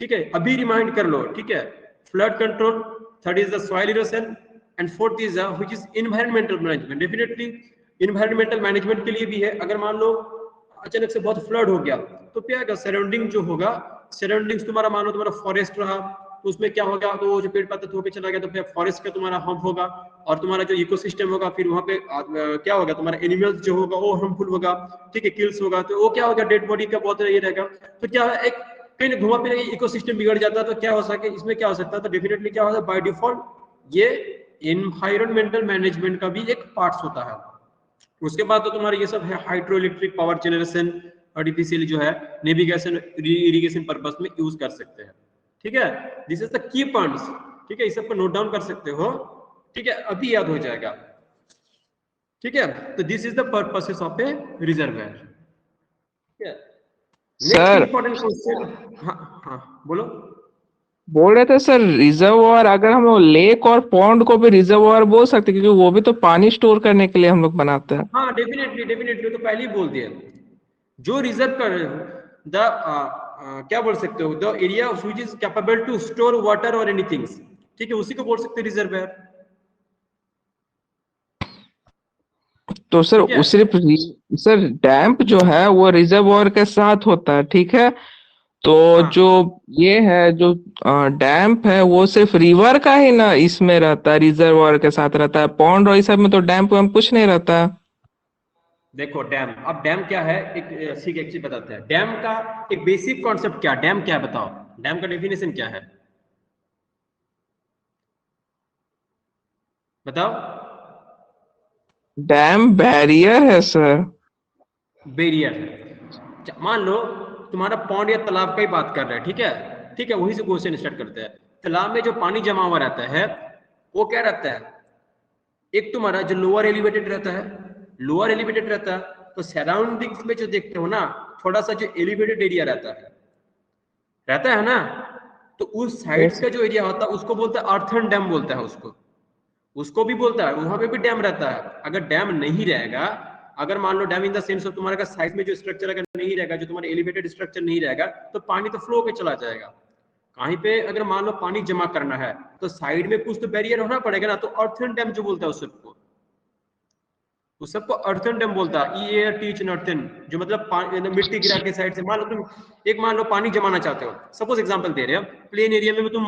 A: ठीक है, अभी रिमाइंड कर लो, ठीक है, flood control, third is the soil erosion, and fourth is which is environmental management. Definitely environmental management के लिए भी है, अगर मान लो अचानक से बहुत फ्लड हो गया तो क्या होगा, सराउंडिंग जो होगा, सराउंडिंग्स तुम्हारा मान लो तुम्हारा फॉरेस्ट रहा, तो उसमें क्या होगा, तो वो जो पेड़ पत्ते होकर चला गया तो फिर फॉरेस्ट का तुम्हारा हार्म होगा, और तुम्हारा जो इकोसिस्टम होगा फिर वहां पे क्या होगा, तुम्हारा एनिमल्स जो होगा वो हार्मफुल होगा, ठीक है, किल्स होगा, तो वो क्या होगा, डेड बॉडी का बहुत ये रहेगा। तो क्या है, एक कहीं घुमा फिर इकोसिस्टम बिगड़ जाता है। तो क्या हो सके, इसमें क्या हो सकता है, तो डेफिनेटली क्या होता है, बाय डिफॉल्ट ये एनवायरमेंटल मैनेजमेंट का भी एक पार्ट होता है, उसके बाद तो तुम्हारा ये सब है hydro electric power generation, artificial जो है नेविगेशन इरिगेशन पर्पस में यूज कर सकते हैं। ठीक है, this is the key points. ठीक है, इस सबको नोट डाउन कर सकते हो। ठीक है, अभी याद हो जाएगा। ठीक है, तो this is the purposes of A reservoir. ठीक है, नेक्स्ट
B: सर
A: इंपॉर्टेंट क्वेश्चन। हाँ हाँ बोलो।
B: बोल रहे थे सर, रिजर्वॉयर अगर हम लोग लेक और पॉन्ड को भी रिजर्वॉयर बोल सकते हैं, क्योंकि वो भी तो पानी स्टोर करने के लिए हम लोग बनाते हैं।
A: हाँ डेफिनेटली डेफिनेटली, तो पहले ही बोल दिया, जो रिजर्व कर रहे हो द क्या बोल सकते हो, the area which is capable to store water or anything. ठीक है, उसी को बोल सकते हैं रिजर्वायर।
B: तो सर
A: ठीक है,
B: उस सिर्फ सर डैम्प जो है वो रिजर्वॉयर के साथ होता है, ठीक है। तो
A: हाँ
B: जो ये है जो डैम्प है वो सिर्फ रिवर का ही ना इसमें रहता है, रिजर्वॉयर के साथ रहता है। पॉन्ड और इस सब में तो डैम्प में कुछ नहीं रहता।
A: देखो डैम, अब डैम क्या है, एक सीख एक चीज बताते हैं। डैम का एक बेसिक कॉन्सेप्ट क्या, डैम क्या है बताओ, डैम का डेफिनेशन क्या है बताओ।
B: डैम बैरियर है सर।
A: बैरियर है। मान लो तुम्हारा पॉन्ड या तालाब का ही बात कर रहे हैं, ठीक है। ठीक है, वही से क्वेश्चन स्टार्ट करते हैं। तालाब में जो पानी जमा हुआ रहता है वो क्या रहता है, एक तुम्हारा जो लोअर एलिवेटेड रहता है, लोअर एलिवेटेड रहता है, तो सराउंडिंग्स में जो देखते हो ना, थोड़ा सा जो एलिवेटेड एरिया रहता है ना, तो उस साइड्स का जो एरिया होता है उसको बोलता है अर्थन डैम बोलता है उसको भी बोलता है, वहां पे भी डैम रहता है। अगर डैम नहीं रहेगा, अगर मान लो dam in the sense of तुम्हारा साइड में जो स्ट्रक्चर अगर नहीं रहेगा, जो तुम्हारा एलिवेटेड स्ट्रक्चर नहीं रहेगा, तो पानी तो फ्लो के चला जाएगा। कहीं पे अगर मान लो पानी जमा करना है तो साइड में कुछ तो बैरियर होना पड़ेगा ना, तो अर्थन डैम जो बोलता है उस सबको अर्थन डैम बोलता है। ई एयर टीच नर्थन, जो मतलब मिट्टी गिरा के साइड से, मान लो तुम मान लो पानी जमाना चाहते हो, सपोज एग्जांपल दे रहे हो, प्लेन एरिया में तुम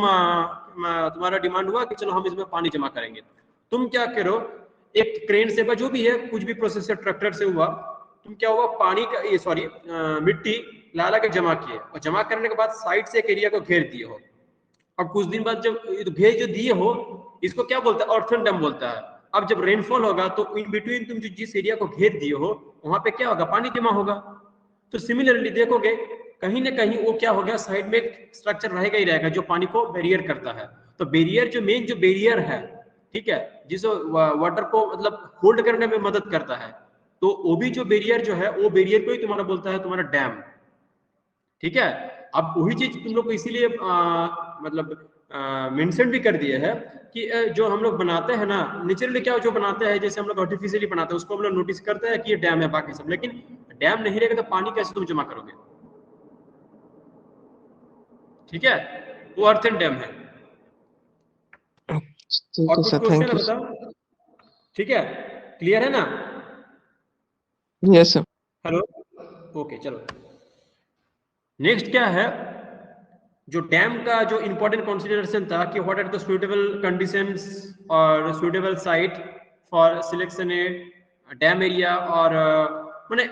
A: तुम्हारा डिमांड हुआ कि चलो हम इसमें पानी जमा करेंगे। तुम क्या करो, एक क्रेन से जो भी है, कुछ भी प्रोसेस से, ट्रैक्टर से हुआ, तुम क्या हुआ, पानी का ये सॉरी मिट्टी ला के जमा किए, और जमा करने के बाद साइड से एक एरिया को घेर दिए हो। अब कुछ दिन बाद जब घेर जो दिए हो, इसको क्या बोलता है, अर्थन डैम बोलता है। अब जब रेनफॉल होगा तो इन बिटवीन तुम जो जिस एरिया को घेर दिए हो वहां पे क्या होगा, पानी जमा होगा। तो सिमिलरली देखोगे कहीं ना कहीं वो क्या हो गया, साइड में एक स्ट्रक्चर रहेगा ही रहेगा जो पानी को बैरियर करता है। तो बैरियर जो मेन जो बैरियर है, ठीक है, जिस वाटर को मतलब होल्ड करने में मदद करता है, तो वो भी जो बैरियर जो है, वो बैरियर को ही तुम्हारा बोलता है तुम्हारा डैम। ठीक है, अब वही चीज तुम लोग को इसीलिए मतलब मेंशन भी कर दिए है कि जो हम लोग बनाते हैं ना, नेचुरली क्या जो बनाते हैं, जैसे हम लोग आर्टिफिशियली बनाते हैं, उसको हम लोग नोटिस करते हैं कि ये डैम है बाकी सब, लेकिन डैम नहीं रहेगा तो पानी कैसे तुम जमा करोगे। ठीक है, वो अर्थन डैम है।
B: ठीक
A: और
B: है
A: कुछ
B: सर,
A: क्वेश्चन
B: थैंक
A: है
B: यू।
A: बताओ। ठीक है, क्लियर है ना।
B: Yes sir.
A: हेलो, ओके चलो। नेक्स्ट क्या है, जो डैम का जो इंपॉर्टेंट कंसीडरेशन था कि what are the suitable conditions और suitable site for selection a dam area, और माने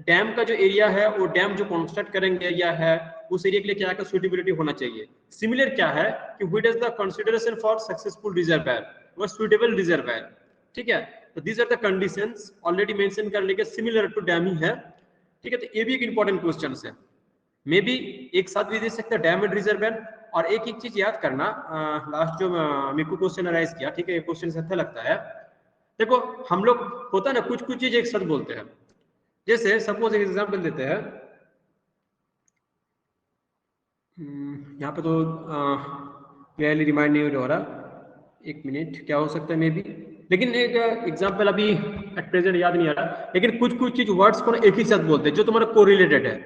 A: डैम का जो एरिया है, वो डैम जो कंस्ट्रक्ट करेंगे एरिया है, उस एरिया के लिए क्या का सुटेबिलिटी होना चाहिए। सिमिलर क्या है कि what is the consideration for successful reservoir, वो सुटेबल रिजर्वायर। ठीक है, तो these are the conditions already mention कर लेके, सिमिलर टू डैम ही है। ठीक है, तो ये भी एक इंपॉर्टेंट क्वेश्चन है, मे बी एक साथ भी दे सकते हैं डैम एंड रिजर्वायर। और एक चीज याद करना, लास्ट जो मेरे को क्वेश्चन अराइज किया, ठीक है, ये क्वेश्चन अच्छा लगता है। देखो हम लोग होता है ना, कुछ चीज एक साथ बोलते हैं। जैसे सपोज एक एग्जांपल देते हैं, यहाँ पे तो क्लियरली रिमाइंड नहीं हो रहा, एक मिनट, क्या हो सकता है मे बी, लेकिन एक एग्जांपल अभी एट प्रेजेंट याद नहीं आ रहा, लेकिन कुछ चीज वर्ड्स को एक ही साथ बोलते हैं जो तुम्हारा कोरिलेटेड है।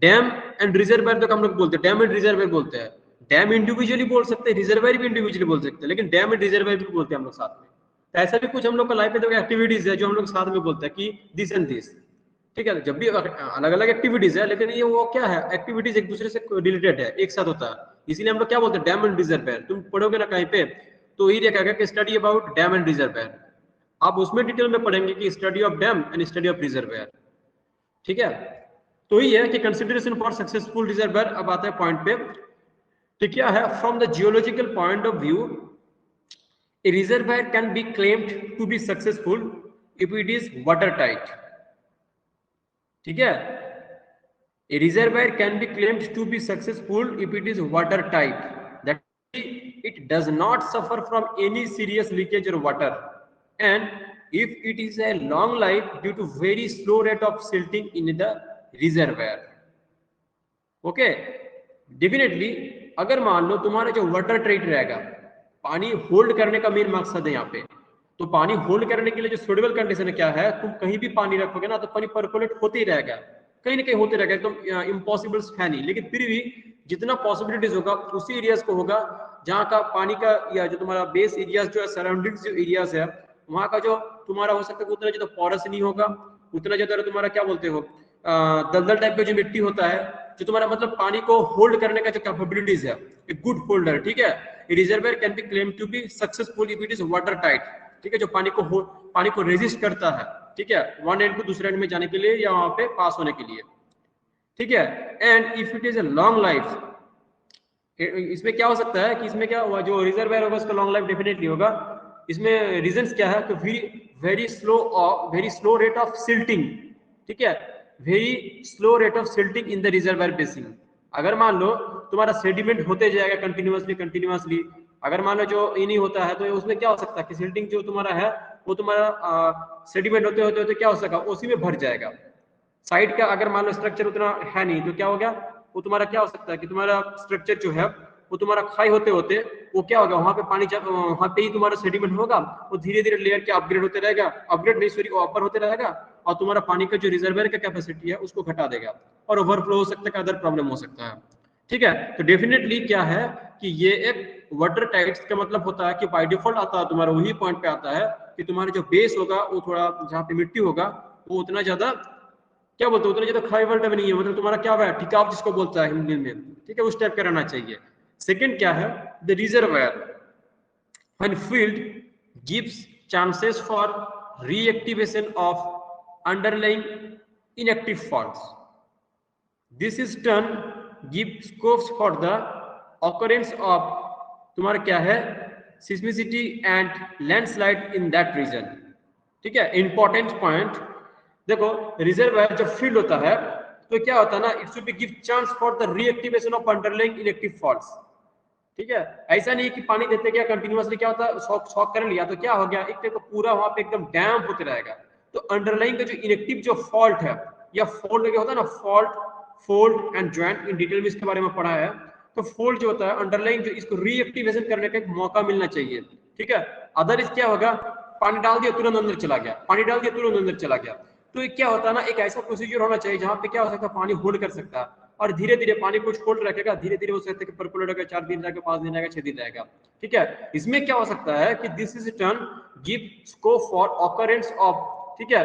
A: डैम एंड रिजर्वायर तो हम लोग बोलते हैं, डैम एंड रिजर्वायर बोलते हैं। डैम इंडिविजुअली बोल सकते हैं, रिजर्वायर भी इंडिविजुअली बोल सकते हैं, लेकिन डैम एंड रिजर्वायर भी बोलते हैं हम लोग साथ में। तो ऐसा भी कुछ हम लोग का लाइफ में एक्टिविटीज है जो हम लोग साथ में बोलते हैं कि दिस एंड दिस। ठीक है, जब भी अलग अलग एक्टिविटीज है, लेकिन ये वो क्या है, एक्टिविटीज एक दूसरे से रिलेटेड है, एक साथ होता है, इसीलिए हम लोग क्या बोलते हैं, डैम एंड रिजर्वायर। तुम पढ़ोगे ना कहीं पे, तो ये लिखा कि study about dam and reservoir. आप उसमें डिटेल में पढ़ेंगे कि study of dam and study of reservoir. ठीक है, तो ये है कि कंसिडरेशन फॉर सक्सेसफुल रिजर्वायर। अब आता है पॉइंट पे, तो क्या है, from the geological point of view, a reservoir can be claimed to be successful if it is watertight. ठीक है, a reservoir can be claimed to be successful if it is watertight, that it does not suffer from any serious leakage or water, and if it is a long life due to very slow rate of silting in the reservoir. Okay, definitely अगर मान लो तुम्हारा जो वाटर टाइट रहेगा, पानी होल्ड करने का मेन मकसद है यहाँ पे, तो पानी होल्ड करने के लिए जो सुटेबल कंडीशन क्या है, तुम कहीं भी पानी रखोगे ना तो पानी परकोलेट होते ही रहेगा, कहीं ना कहीं होते रहेगा, एकदम इम्पॉसिबल है नहीं, लेकिन फिर भी जितना पॉसिबिलिटीज होगा उसी एरियाज को होगा जहाँ का पानी का या जो तुम्हारा बेस एरियाज जो है, सराउंडिंग्स जो एरियाज है वहाँ का जो तुम्हारा हो सकता है उतना ज्यादा पॉरस नहीं होगा, उतना ज्यादा तुम्हारा क्या बोलते हो दलदल टाइप का जो मिट्टी होता है, जो तुम्हारा मतलब पानी को होल्ड करने का जो कैपेबिलिटीज है, एक गुड होल्डर, ठीक है। Reservoir can be claim to be successful if it is water tight, ठीक है, जो पानी को रेजिस्ट करता है, ठीक है, वन एंड को दूसरे एंड में जाने के लिए या वहां पे पास होने के लिए, ठीक है। And if it is a long life, इसमें क्या हो सकता है कि इसमें क्या हुआ, जो रिजर्वायर होगा उसका लॉन्ग लाइफ डेफिनेटली होगा। इसमें रीजंस क्या है कि very slow rate of silting, ठीक है, very slow rate of silting in the reservoir basin. अगर मान लो तुम्हारा सेडिमेंट होते जाएगा कंटिन्यूअसली, अगर मान लो जो ये नहीं होता है तो उसमें क्या हो सकता है कि सिल्टिंग जो तुम्हारा है वो तुम्हारा सेडिमेंट होते होते क्या हो सका, उसी में भर जाएगा। साइड का अगर मान लो स्ट्रक्चर उतना है नहीं तो क्या हो गया, वो तुम्हारा क्या हो सकता है कि तुम्हारा स्ट्रक्चर जो है वो तुम्हारा खाई होते होते वो क्या होगा, वहां पे पानी वहां पे ही तुम्हारा सेडिमेंट होगा, वो धीरे धीरे लेयर के अपग्रेड होते रहेगा, अपग्रेड नहीं सॉरी ऊपर होते रहेगा, और तुम्हारा पानी का जो रिजर्वायर का कैपेसिटी है उसको घटा देगा और ओवरफ्लो हो सकता है, अदर प्रॉब्लम हो सकता है, ठीक है। तो डेफिनेटली क्या है कि ये एक वाटर टाइट्स का मतलब होता है कि बाय डिफॉल्ट आता है तुम्हारा वही पॉइंट पे आता है कि तुम्हारा जो बेस होगा वो थोड़ा जहाँ पे मिट्टी होगा वो उतना ज्यादा क्या बोलते हैं, उतना ज्यादा खाईवल टाइप नहीं है, मतलब तुम्हारा क्या है टिकाव जिसको बोलता है हिंदी में, ठीक है, उस टाइप का रहना चाहिए। सेकंड क्या है, the reservoir when field gives chances for reactivation of underlying inactive faults. This is turn give scopes for the occurrence of तुम्हारा क्या है seismicity and landslide in that region, ठीक है। इंपॉर्टेंट पॉइंट देखो, रिजर्वायर जब फील्ड होता है तो क्या होता है ना, it should be give chance for the reactivation of underlying inactive faults, ठीक है। ऐसा नहीं कि पानी देते गया कंटिन्यूअसली, क्या होता है शॉक कर लिया तो क्या हो गया, एक टाइप का पूरा वहां पे एकदम डैम होते रहेगा, तो अंडरलाइन का जो इनएक्टिव जो फॉल्ट है या फोल्ड क्या होता है ना, fold and joint, in detail में इसके बारे में पढ़ा है। तो फोल्ड जो होता है अंडरलाइन जो इसको रीएक्टिवेशन करने का एक मौका मिलना चाहिए, ठीक है। अदर क्या होगा, पानी डाल दिया तुरंत अंदर चला गया, पानी डाल दिया तुरंत अंदर चला गया, तो क्या होता है ना, एक ऐसा प्रोसीजर होना चाहिए जहां पे क्या हो सकता है पानी होल्ड कर सकता है और धीरे धीरे पानी कुछ होल्ड रखेगा, धीरे धीरे हो सकता है कि परकुलेट होगा, 4 दिन रहेगा, 5 दिन रहेगा, 6 दिन रहेगा, ठीक है। इसमें क्या हो सकता है कि this is turn give scope for occurrence of, ठीक है,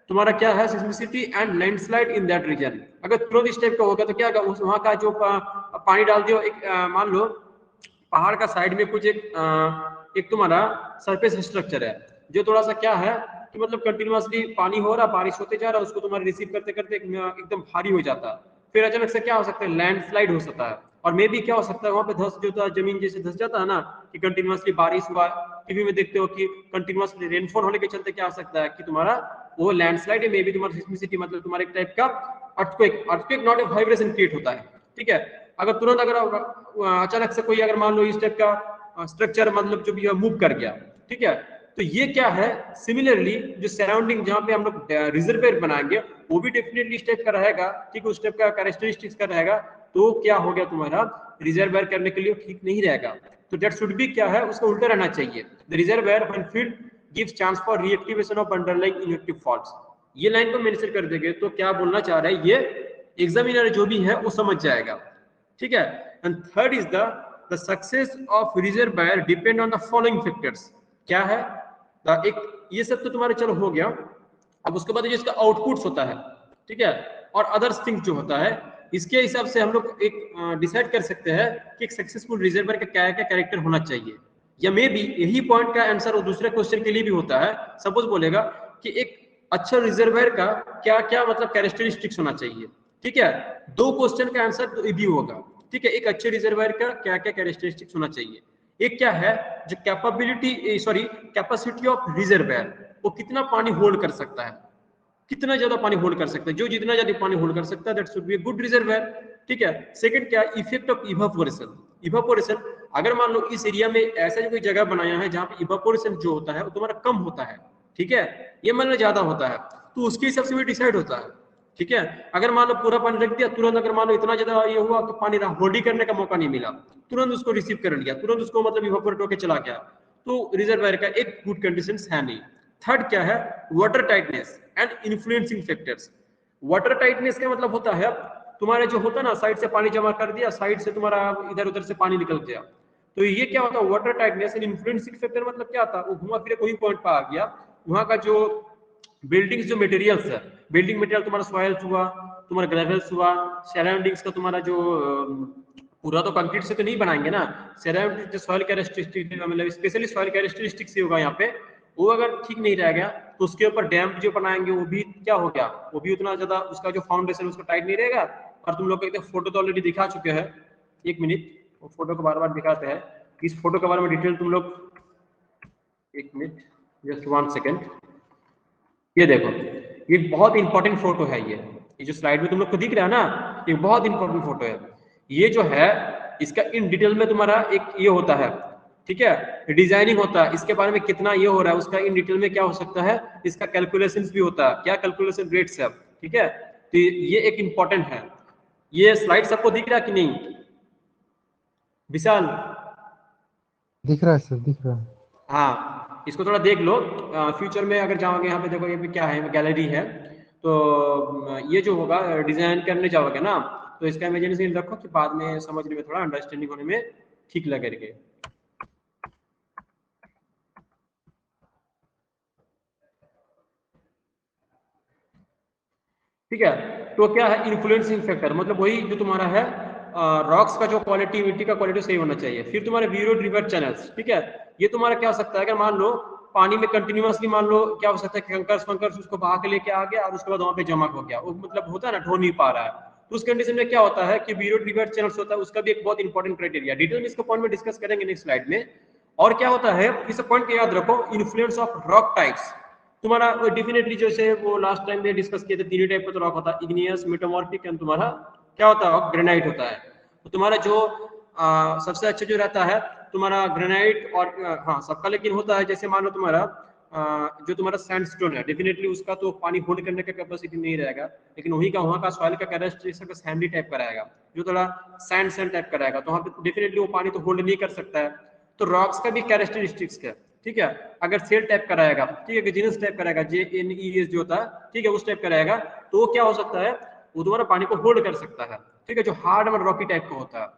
A: तुम्हारा क्या है seismicity and landslide in that region. अगर तुरंत इस टाइप का होगा तो क्या होगा, उस वहां का जो पानी डाल दियो, एक मान लो पहाड़ का साइड में कुछ एक तुम्हारा सरफेस स्ट्रक्चर है जो थोड़ा सा क्या है कि मतलब कंटिन्यूअसली पानी हो रहा, बारिश होते जा रहा है, उसको तुम्हारा रिसीव करते करते एकदम भारी हो जाता है, फिर अचानक से क्या हो सकता है, लैंडस्लाइड हो सकता है, और मे भी क्या हो सकता है वहां पे धस जो था जमीन जैसे धस जाता है ना कि कंटिन्यूअसली बारिश हुआ, टीवी में देखते हो कि कंटिन्यूअसली रेनफॉल होने के चलते क्या हो सकता है कि तुम्हारा वो लैंडस्लाइड है, मे भी तुम्हारा सिस्मिसिटी मतलब तुम्हारे एक टाइप का earthquake not a vibration create होता है, ठीक है। अगर तुरंत अगर अचानक से कोई अगर मान लो इस टाइप का स्ट्रक्चर मतलब जो भी मूव कर गया, ठीक है, तो ये क्या है, सिमिलरली जो सराउंडिंग जहां पे हम लोग रिजर्वायर बनाएंगे वो भी डेफिनेटली इस टाइप का रहेगा, ठीक है, उस टाइप का कैरेक्टरिस्टिक्स का रहेगा, तो क्या हो गया तुम्हारा रिजर्वायर करने के लिए ठीक नहीं रहेगा, तो दैट शुड बी क्या है, उसका उल्टा रहना चाहिए, the reservoir when field gives chance for reactivation of underlying inactive faults. ये लाइन को मेंशन कर देंगे तो क्या बोलना चाह रहा है ये एग्जामिनर जो भी है वो समझ जाएगा, ठीक है। And third is the success of reservoir depend on the following factors. क्या है, एक ये सब तो तुम्हारे चलो हो गया, अब उसके बाद जो इसका आउटपुट्स होता है, ठीक है, और अदर्स थिंग्स जो होता है, इसके हिसाब से हम लोग एक डिसाइड कर सकते हैं कि एक सक्सेसफुल रिजर्वायर का क्या क्या कैरेक्टर होना चाहिए, या मे बी यही पॉइंट का आंसर वो दूसरे क्वेश्चन के लिए भी होता है। सपोज बोलेगा कि एक अच्छा रिजर्वायर का क्या क्या मतलब कैरेक्टरिस्टिक्स होना चाहिए, ठीक है, 2 क्वेश्चन का आंसर तो ये भी होगा, ठीक है, एक अच्छे रिजर्वायर का क्या क्या कैरेक्टरिस्टिक्स होना चाहिए, एक क्या है जो कैपेसिटी ऑफ रिजर्वायर, वो कितना पानी होल्ड कर सकता है, कितना ज्यादा पानी होल्ड कर सकता है। जो जितना ज्यादा पानी होल्ड कर सकता है that should be a good reservoir, ठीक है। सेकंड क्या, इफेक्ट ऑफ इवापोरेशन। इवापोरेशन, अगर मान लो इस एरिया में ऐसा कोई जगह बनाया है जहां पे इवापोरेशन जो होता है वो तुम्हारा कम होता है, ठीक है, ये मान लो ज्यादा होता है, तो उसके हिसाब से भी डिसाइड होता है, ठीक है। अगर मान लो पूरा पानी रख दिया, तुरंत अगर मान लो इतना ज्यादा ये हुआ कि पानी होल्ड करने का मौका नहीं मिला, तुरंत उसको रिसीव कर लिया, तुरंत उसको मतलब इवापोरेट होकर चला गया, तो रिजर्वायर का एक गुड कंडीशन है नहीं। थर्ड क्या है, water tightness and influencing factors. Water tightness का मतलब होता है तुम्हारे जो होता है ना, साइड से पानी जमा कर दिया, साइड से तुम्हारा इधर उधर से पानी निकल गया, तो ये क्या होता है, water tightness and influencing factor मतलब क्या था, वो घुमा फिरे कोई पॉइंट पर आ गया, वहां का जो बिल्डिंग्स जो मटेरियल्स है, बिल्डिंग मटेरियल तुम्हारा सॉइल्स हुआ, तुम्हारा ग्रेवल्स हुआ, सराउंडिंग्स का तुम्हारा जो पूरा तो कंक्रीट से तो नहीं बनाएंगे ना, सराउंडिंग जो सॉइल कैरेक्टरिस्टिक मतलब स्पेशली सॉइल कैरेक्टरिस्टिक्स होगा यहाँ पे, वो अगर ठीक नहीं रहेगा तो उसके ऊपर डैम जो बनाएंगे वो भी क्या हो गया, वो भी उतना ज्यादा उसका जो फाउंडेशन उसका टाइट नहीं रहेगा। और तुम लोग को एक फोटो तो ऑलरेडी दिखा चुके हैं, एक मिनट वो फोटो को बार बार दिखाते हैं, इस फोटो के बारे में डिटेल तुम लोग, एक मिनट जस्ट 1 सेकेंड, ये देखो, ये बहुत इंपॉर्टेंट फोटो है, ये जो स्लाइड में तुम लोग को दिख रहा है ना, ये बहुत इंपॉर्टेंट फोटो है। ये जो है इसका इन डिटेल में तुम्हारा एक ये होता है, ठीक है, डिजाइनिंग होता है, इसके बारे में कितना ये हो रहा है उसका इन डिटेल में क्या हो सकता है, इसका कैलकुलेशंस भी होता है, क्या कैलकुलेशन रेट्स है, ठीक है। तो ये एक इंपॉर्टेंट है। ये स्लाइड सबको दिख रहा है कि नहीं विशाल?
E: दिख रहा है सर, दिख रहा है।
A: हाँ, इसको थोड़ा देख लो, फ्यूचर में अगर जाओगे यहाँ पे देखो, ये भी क्या है, गैलरी है, तो ये जो होगा डिजाइन करने जाओगे ना, तो इसका इमेजिनेशन रखो कि बाद में समझने में थोड़ा अंडरस्टैंडिंग होने में ठीक लगेगा। ठीक है, तो क्या है इन्फ्लुएंसिंग फैक्टर, मतलब वही जो तुम्हारा है रॉक्स का जो क्वालिटी, मिट्टी का क्वालिटी सही होना चाहिए। फिर तुम्हारे वीरो रिवर चैनल्स, ठीक है, ये तुम्हारा क्या हो सकता है, अगर मान लो पानी में कंटिन्यूअसली मान लो क्या हो सकता है, कंकर्स वंकर्स उसको बहा के लेके आ गया और उसके बाद वहां पे जमा हो गया, वो मतलब होता है ना, ढो नहीं पा रहा है, तो उस कंडीशन में क्या होता है कि वीरो रिवर चैनल्स होता है, उसका भी एक बहुत इंपॉर्टेंट क्राइटेरिया, डिटेल में इसको पॉइंट में डिस्कस करेंगे नेक्स्ट स्लाइड में। और क्या होता है, इस पॉइंट को याद रखो, इन्फ्लुएंस ऑफ रॉक टाइप्स। तुम्हारा डेफिनेटली जैसे वो लास्ट टाइम में डिस्कस किए थे, तीन टाइप का तो रॉक होता है, इग्नियस, मेटामॉर्फिक एंड तुम्हारा क्या होता है, ग्रेनाइट होता है। तो तुम्हारा जो सबसे अच्छा जो रहता है तुम्हारा ग्रेनाइट और हाँ सबका, लेकिन होता है जैसे मान लो तुम्हारा जो तुम्हारा सैंडस्टोन है, डेफिनेटली उसका तो पानी होल्ड करने का कैपेसिटी नहीं रहेगा, लेकिन वही का वहाँ का सॉइल का कैरेक्टरिस्टिक सैंडी टाइप का रहेगा, जो थोड़ा सैंड टाइप का रहेगा, तो वहाँ पे डेफिनेटली वो पानी तो होल्ड नहीं कर सकता है। तो रॉक्स का भी कैरेक्टरिस्टिक्स है, ठीक है, अगर सेल टाइप का रहेगा, ठीक है, जीनस टाइप का रहेगा, JNES जो होता है, ठीक है, उस टाइप का रहेगा, तो वो क्या हो सकता है, वो तुम्हारा पानी को होल्ड कर सकता है, ठीक है, जो हार्ड और रॉकी टाइप का होता है।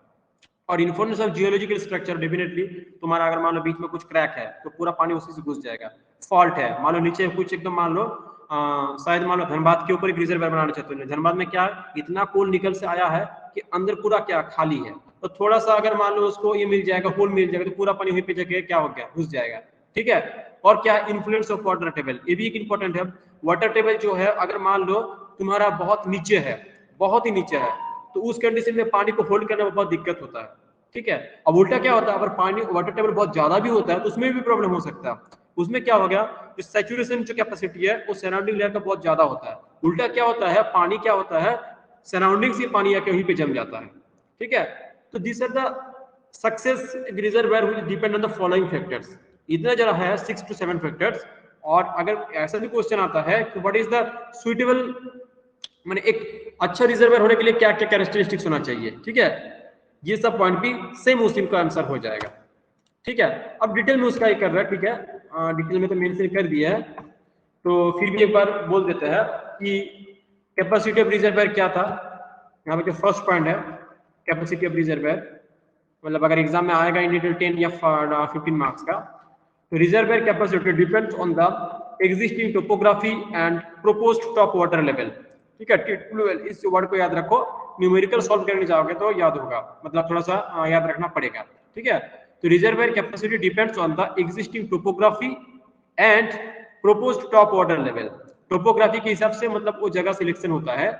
A: और information of geological structure, definitely तुम्हारा अगर मान लो बीच में कुछ क्रैक है तो पूरा पानी उसी से घुस जाएगा। फॉल्ट है, मान लो नीचे कुछ एकदम मान लो शायद मान लो धनबाद के ऊपर एक रिजर्वायर बनाना चाहते हो, धनबाद में क्या इतना कोल निकल से आया है कि अंदर पूरा क्या खाली है, तो थोड़ा सा अगर मान लो उसको ये मिल जाएगा, होल मिल जाएगा, तो पूरा पानी वहीं पे जगह क्या हो गया, घुस जाएगा, ठीक है। और क्या इन्फ्लुएंस ऑफ वाटर टेबल, ये भी एक इंपॉर्टेंट है। वाटर टेबल जो है अगर मान लो तुम्हारा बहुत नीचे है, बहुत ही नीचे है, तो उस कंडीशन में पानी को होल्ड करने में बहुत दिक्कत होता है, ठीक है। अब उल्टा क्या होता है, अगर पानी वाटर टेबल बहुत ज्यादा भी होता है तो उसमें भी प्रॉब्लम हो सकता है। उसमें क्या हो गया, जो सैचुरेशन जो कैपेसिटी है वो सराउंडिंग लेयर का बहुत ज्यादा होता है। उल्टा क्या होता है, पानी क्या होता है, सराउंडिंग से पानी आके वहीं पे जम जाता है, ठीक है। तो this are the success reservoir will depend on the following factors. इतना जरा है 6 to 7 फैक्टर्स। और अगर ऐसा भी क्वेश्चन आता है कि व्हाट इज द सुइटेबल, माने एक अच्छा रिजर्वायर होने के लिए क्या क्या कैरेक्टरिस्टिक्स होना चाहिए, ठीक है, ये सब पॉइंट भी सेम उसी का आंसर हो जाएगा, ठीक है। अब डिटेल में उसका ही कर रहा है, ठीक है, डिटेल में तो मेंशन कर दिया है, तो फिर भी एक बार बोल देते हैं कि कैपेसिटी ऑफ रिजर्वायर क्या था। यहाँ पे जो फर्स्ट पॉइंट है कैपेसिटी ऑफ रिजर्वायर, मतलब अगर एग्जाम में आएगा इन डिटेल 10 या 15 मार्क्स का, तो reservoir capacity depends on the existing topography and proposed top water level, ठीक है। इस वर्ड को याद रखो, न्यूमेरिकल सॉल्व करने जाओगे तो याद होगा, मतलब थोड़ा सा याद रखना पड़ेगा, ठीक है। तो reservoir capacity depends on the existing topography and proposed top water level. Topography के हिसाब से मतलब वो जगह सिलेक्शन होता है,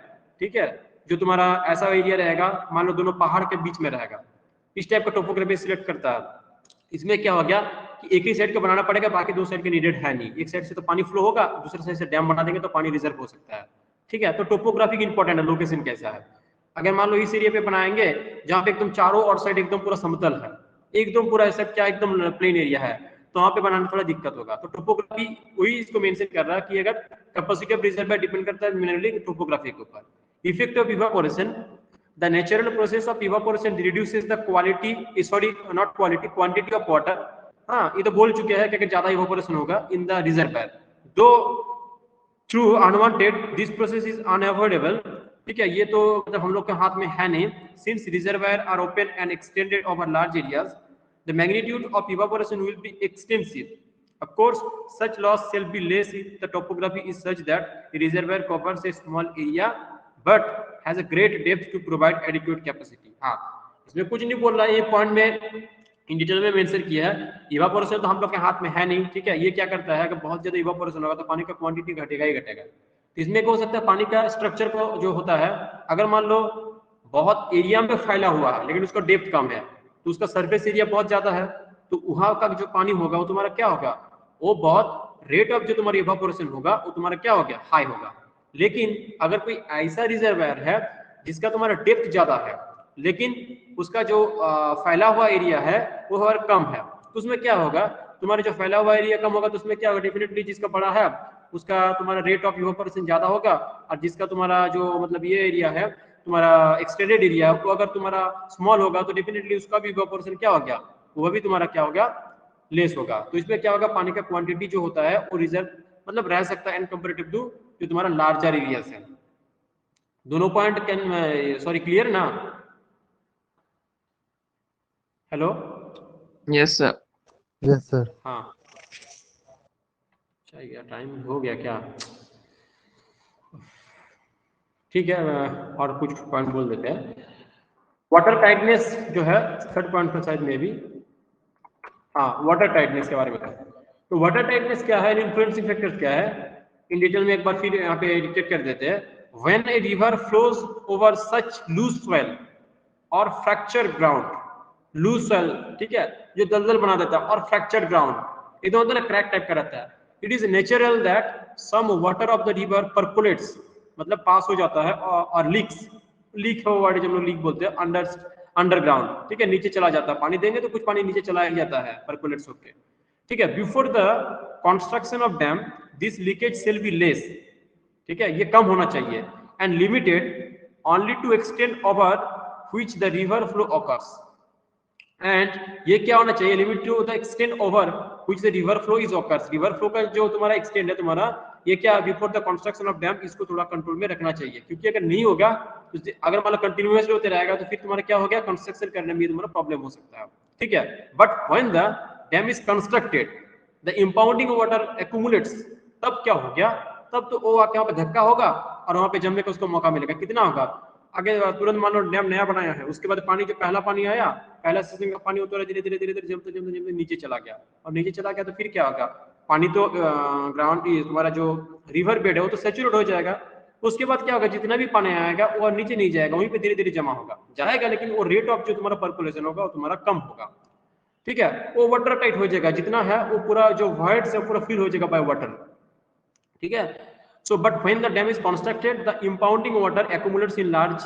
A: ठीक है, जो तुम्हारा ऐसा एरिया रहेगा, मान लो दोनों पहाड़ के बीच में रहेगा, इस टाइप का टोपोग्राफी सिलेक्ट करता है। इसमें क्या हो गया कि एक ही साइड का बनाना पड़ेगा, बाकी दो साइड के नीडेड है नहीं। एक साइड से तो पानी फ्लो होगा, दूसरे साइड से डैम बना देंगे तो पानी रिजर्व हो सकता है। ठीक है, तो टोपोग्राफिक इंपॉर्टेंट है, लोकेशन कैसा है। अगर मान लो इस एरिया पे बनाएंगे जहाँ पे एकदम चारों और साइड एकदम पूरा समतल है, एकदम पूरा ऐसा क्या एकदम प्लेन एरिया है, तो वहाँ पे बनाने थोड़ा दिक्कत होगा। तो टोपोग्राफी वही इसको मेंशन कर रहा है कि अगर कैपेसिटी ऑफ रिजर्वायर डिपेंड करता है मिनरली टोपोग्राफी के ऊपर। Effect of evaporation, the natural process of evaporation reduces the quality, sorry not quality, quantity of water। हाँ, ये तो बोल चुके हैं कि अगर ज्यादा इवापोरेशन होगा इन द रिजर्वायर, दो true unwanted this process is unavoidable। ठीक है, ये तो मतलब हम लोग के हाथ में है नहीं। since reservoir are open and extended over large areas, the magnitude of evaporation will be extensive। of course such loss shall be less if the topography is such that the reservoir covers a small area but has a great depth to provide adequate capacity। हाँ, इसमें कुछ नहीं बोल रहा है, ये पॉइंट में इन डिटेल में मेंशन किया है। इवापोरेशन तो हम लोग के हाथ में है नहीं। ठीक है, ये क्या करता है, अगर बहुत ज्यादा इवापोरेशन होगा तो पानी का क्वांटिटी घटेगा ही घटेगा। तो इसमें क्या हो सकता है, पानी का स्ट्रक्चर को जो होता है, अगर मान लो बहुत एरिया में फैला हुआ है लेकिन उसका डेप्थ कम है, तो उसका सरफेस एरिया बहुत ज्यादा है, तो वहां का जो पानी होगा वो तुम्हारा क्या होगा, वो बहुत रेट ऑफ जो तुम्हारी इवापोरेशन होगा वो तुम्हारा क्या हो गया, हाई होगा। लेकिन अगर कोई ऐसा रिजर्वायर है जिसका तुम्हारा डेप्थ ज्यादा है लेकिन उसका जो फैला हुआ एरिया है वो और कम है, तो उसमें क्या होगा, तुम्हारा जो फैला हुआ एरिया कम होगा तो उसमें क्या होगा, डेफिनेटली जिसका बड़ा है उसका तुम्हारा रेट ऑफ इवापोरेशन ज्यादा होगा, और जिसका तुम्हारा जो मतलब ये एरिया है तुम्हारा एक्सटेंडेड एरिया है, वो अगर तुम्हारा स्मॉल होगा तो डेफिनेटली उसका भी इवापोरेशन क्या हो गया, वो भी तुम्हारा क्या होगा, लेस होगा। तो इसमें क्या होगा, पानी का क्वांटिटी जो होता है वो रिजर्व मतलब रह सकता है इन कंपेरेटिव टू जो तुम्हारा लार्जर एरिया है। दोनों पॉइंट कैन सॉरी क्लियर ना? Hello,
B: yes sir.
E: Yes sir.
A: हाँ चाहिए, टाइम हो गया क्या? ठीक है, और कुछ पॉइंट बोल देते हैं। वाटर टाइटनेस जो है थर्ड पॉइंट पर शायद में भी, हाँ वाटर टाइटनेस के बारे में। तो वाटर टाइटनेस क्या है, इन्फ्लुएंसिंग फैक्टर्स क्या है, इन डिटेल में एक बार फिर यहाँ पे डिटेक्ट कर देते हैं। When a river flows over such loose soil और फ्रैक्चर ग्राउंड, लूज सॉइल ठीक है जो दलदल बना देता है, और फ्रैक्चर्ड ग्राउंड एकदम होता है क्रैक टाइप का रहता है, it is natural that some water of the river percolates मतलब पास हो जाता है और लीक्स, लीक हो वर्ड जब लोग लीक बोलते हैं, अंडरग्राउंड ठीक है, नीचे चला जाता है, पानी देंगे तो कुछ पानी नीचे चला ही जाता है परकोलेट्स होके। ठीक है, before the construction of dam this leakage shall be less, ठीक है ये कम होना चाहिए, and limited only to extend over which the river flow occurs, and ये क्या होना चाहिए, limit to the extend over which the river flow is occurs, river flow का जो तुम्हारा एक्सटेंड है तुम्हारा ये क्या before the construction of dam, इसको थोड़ा कंट्रोल में रखना चाहिए, क्योंकि अगर नहीं होगा तो अगर मतलब कंटिन्यूअसली होते रहेगा तो फिर तुम्हारा क्या हो गया, कंस्ट्रक्शन करने में तुम्हारा प्रॉब्लम हो सकता है। ठीक है, but when the dam is constructed the impounding water accumulates, तब क्या हो गया, तब तो वो आके वहां पे धक्का होगा और वहां पे जमने का उसको मौका मिलेगा। कितना होगा, आगे तुरंत मान लो डैम नया बनाया है, उसके बाद पानी जो पहला पानी आया, पहला सीजन का पानी होता है धीरे धीरे धीरे धीरे जमते जमते जमते नीचे चला गया, और नीचे चला गया तो फिर क्या होगा, पानी तो ग्राउंड तुम्हारा जो रिवर बेड है वो तो सैचुरेट हो जाएगा, उसके बाद क्या होगा, जितना भी पानी आएगा वो नीचे नहीं जाएगा, वहीं पे धीरे धीरे जमा होगा जाएगा, लेकिन वो रेट ऑफ जो तुम्हारा पर्कुलेशन होगा वो तुम्हारा कम होगा। ठीक है, वो वाटर टाइट हो जाएगा, जितना है वो पूरा जो वॉइड से पूरा फिल हो जाएगा बाय वाटर। ठीक है, so but when the dam is constructed the impounding water accumulates in large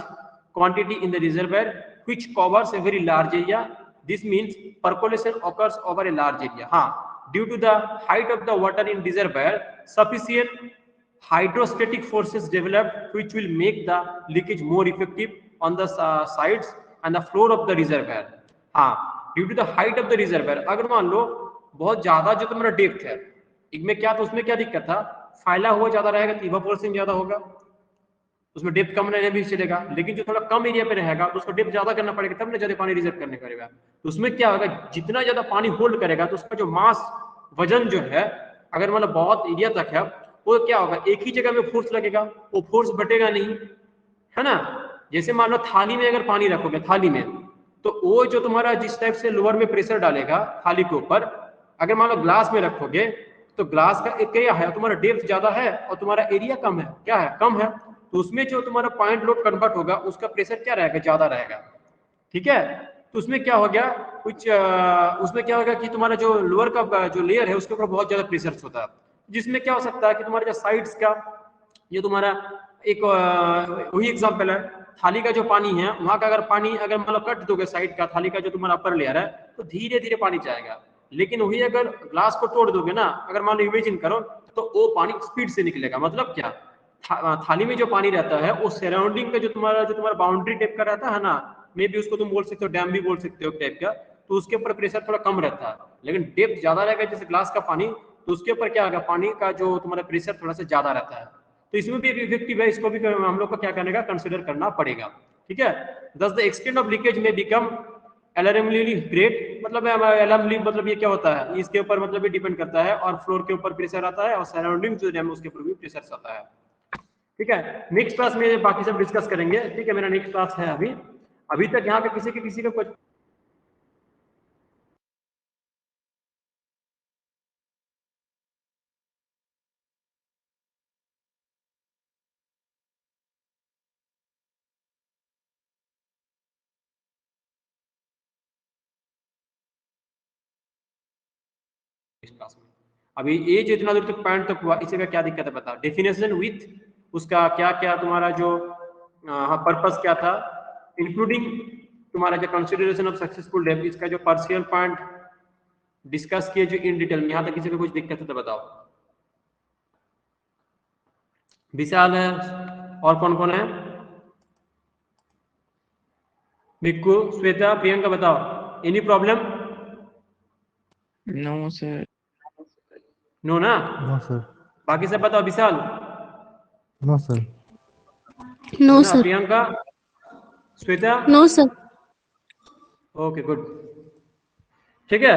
A: quantity in the reservoir which covers a very large area, this means percolation occurs over a large area। हाँ, due to the height of the water in reservoir sufficient hydrostatic forces developed which will make the leakage more effective on the sides and the floor of the reservoir। हाँ, due to the height of the reservoir, अगर मान लो बहुत ज्यादा जो तुम्हारा डेप्थ है इसमें क्या, तो उसमें क्या दिक्कत था, फैला हुआ ज्यादा रहेगा तो इवापोरेशन ज्यादा होगा, उसमें डेप्थ कम रहने भी चलेगा, लेकिन जो थोड़ा कम एरिया पे रहेगा तो उसको डेप्थ ज्यादा करना पड़ेगा तब ना ज्यादा पानी रिजर्व करने पड़ेगा, तो उसमें क्या होगा, जितना ज्यादा पानी होल्ड करेगा तो उसका जो मास वजन जो है अगर मतलब बहुत एरिया तक है वो क्या होगा, एक ही जगह में फोर्स लगेगा, वो फोर्स बटेगा नहीं, है ना। जैसे मान लो थाली में अगर पानी रखोगे थाली में, तो वो जो तुम्हारा जिस टाइप से लोअर में प्रेशर डालेगा थाली के ऊपर, अगर मान लो ग्लास में रखोगे तो ग्लास का एक क्या है, तुम्हारा डेप्थ ज्यादा है और तुम्हारा एरिया कम है, क्या है, कम है, तो उसमें जो तुम्हारा पॉइंट लोड कन्वर्ट होगा उसका प्रेशर क्या रहेगा, ज्यादा रहेगा। ठीक है, तो उसमें क्या हो गया, उसमें क्या होगा कि तुम्हारा जो लोअर का जो लेयर है उसके ऊपर बहुत ज्यादा प्रेशर होता है, जिसमें क्या हो सकता है कि तुम्हारे जो साइड्स का ये तुम्हारा एक वही एग्जांपल है, थाली का जो पानी है वहां का अगर पानी अगर मतलब कट दोगे साइड का थाली का जो तुम्हारा अपर लेयर है तो धीरे धीरे पानी जाएगा, लेकिन वही अगर ग्लास को तोड़ दोगे ना, अगर मान लो इमेजिन करो, तो वो पानी स्पीड से निकलेगा। मतलब क्या, थाली में जो पानी रहता है वो सराउंडिंग का जो तुम्हारा बाउंड्री टाइप का रहता है ना, मे भी उसको तुम बोल सकते हो डैम भी बोल सकते हो टाइप का, तो उसके ऊपर प्रेशर थोड़ा कम रहता है, लेकिन डेप्थ ज्यादा रहेगा जैसे ग्लास का पानी, तो उसके ऊपर क्या होगा, पानी का जो तुम्हारा प्रेशर थोड़ा सा ज्यादा रहता है, तो इसमें भी एक इफेक्टिव है, इसको भी हम लोग को क्या करने का कंसिडर करना पड़ेगा। ठीक है, दस द एक्सटेंट ऑफ लीकेज में बिकम अलार्मिंगली ग्रेट, मतलब अलार्मिंगली मतलब ये क्या होता है, इसके ऊपर मतलब ये डिपेंड करता है, और फ्लोर के ऊपर प्रेशर आता है और सराउंडिंग जो डैम उसके ऊपर भी प्रेशर आता है। ठीक है, नेक्स्ट क्लास में बाकी सब डिस्कस करेंगे। ठीक है, मेरा नेक्स्ट क्लास है अभी तक यहाँ पे किसी का कुछ क्लास में अभी ये जो इतना दूर तक पॉइंट तक हुआ, इसी का क्या दिक्कत है बताओ, डेफिनेशन विथ उसका क्या क्या तुम्हारा जो पर्पस क्या था, इंक्लूडिंग तुम्हारा जो कंसिडरेशन ऑफ सक्सेसफुल डेप, इसका जो पार्शियल पॉइंट डिस्कस किए जो इन डिटेल में, यहाँ तक किसी को कुछ दिक्कत है तो बताओ। विशाल है, और कौन कौन है, बिक्कू, श्वेता, प्रियंका, बताओ any problem?
B: No sir.
A: No ना,
E: नो सर।
A: बाकी सब बताओ, विशाल?
E: No sir.
C: नो
A: ना,
C: sir.
A: Priyanka, Shweta?
C: No sir.
A: Okay good, ठीक है।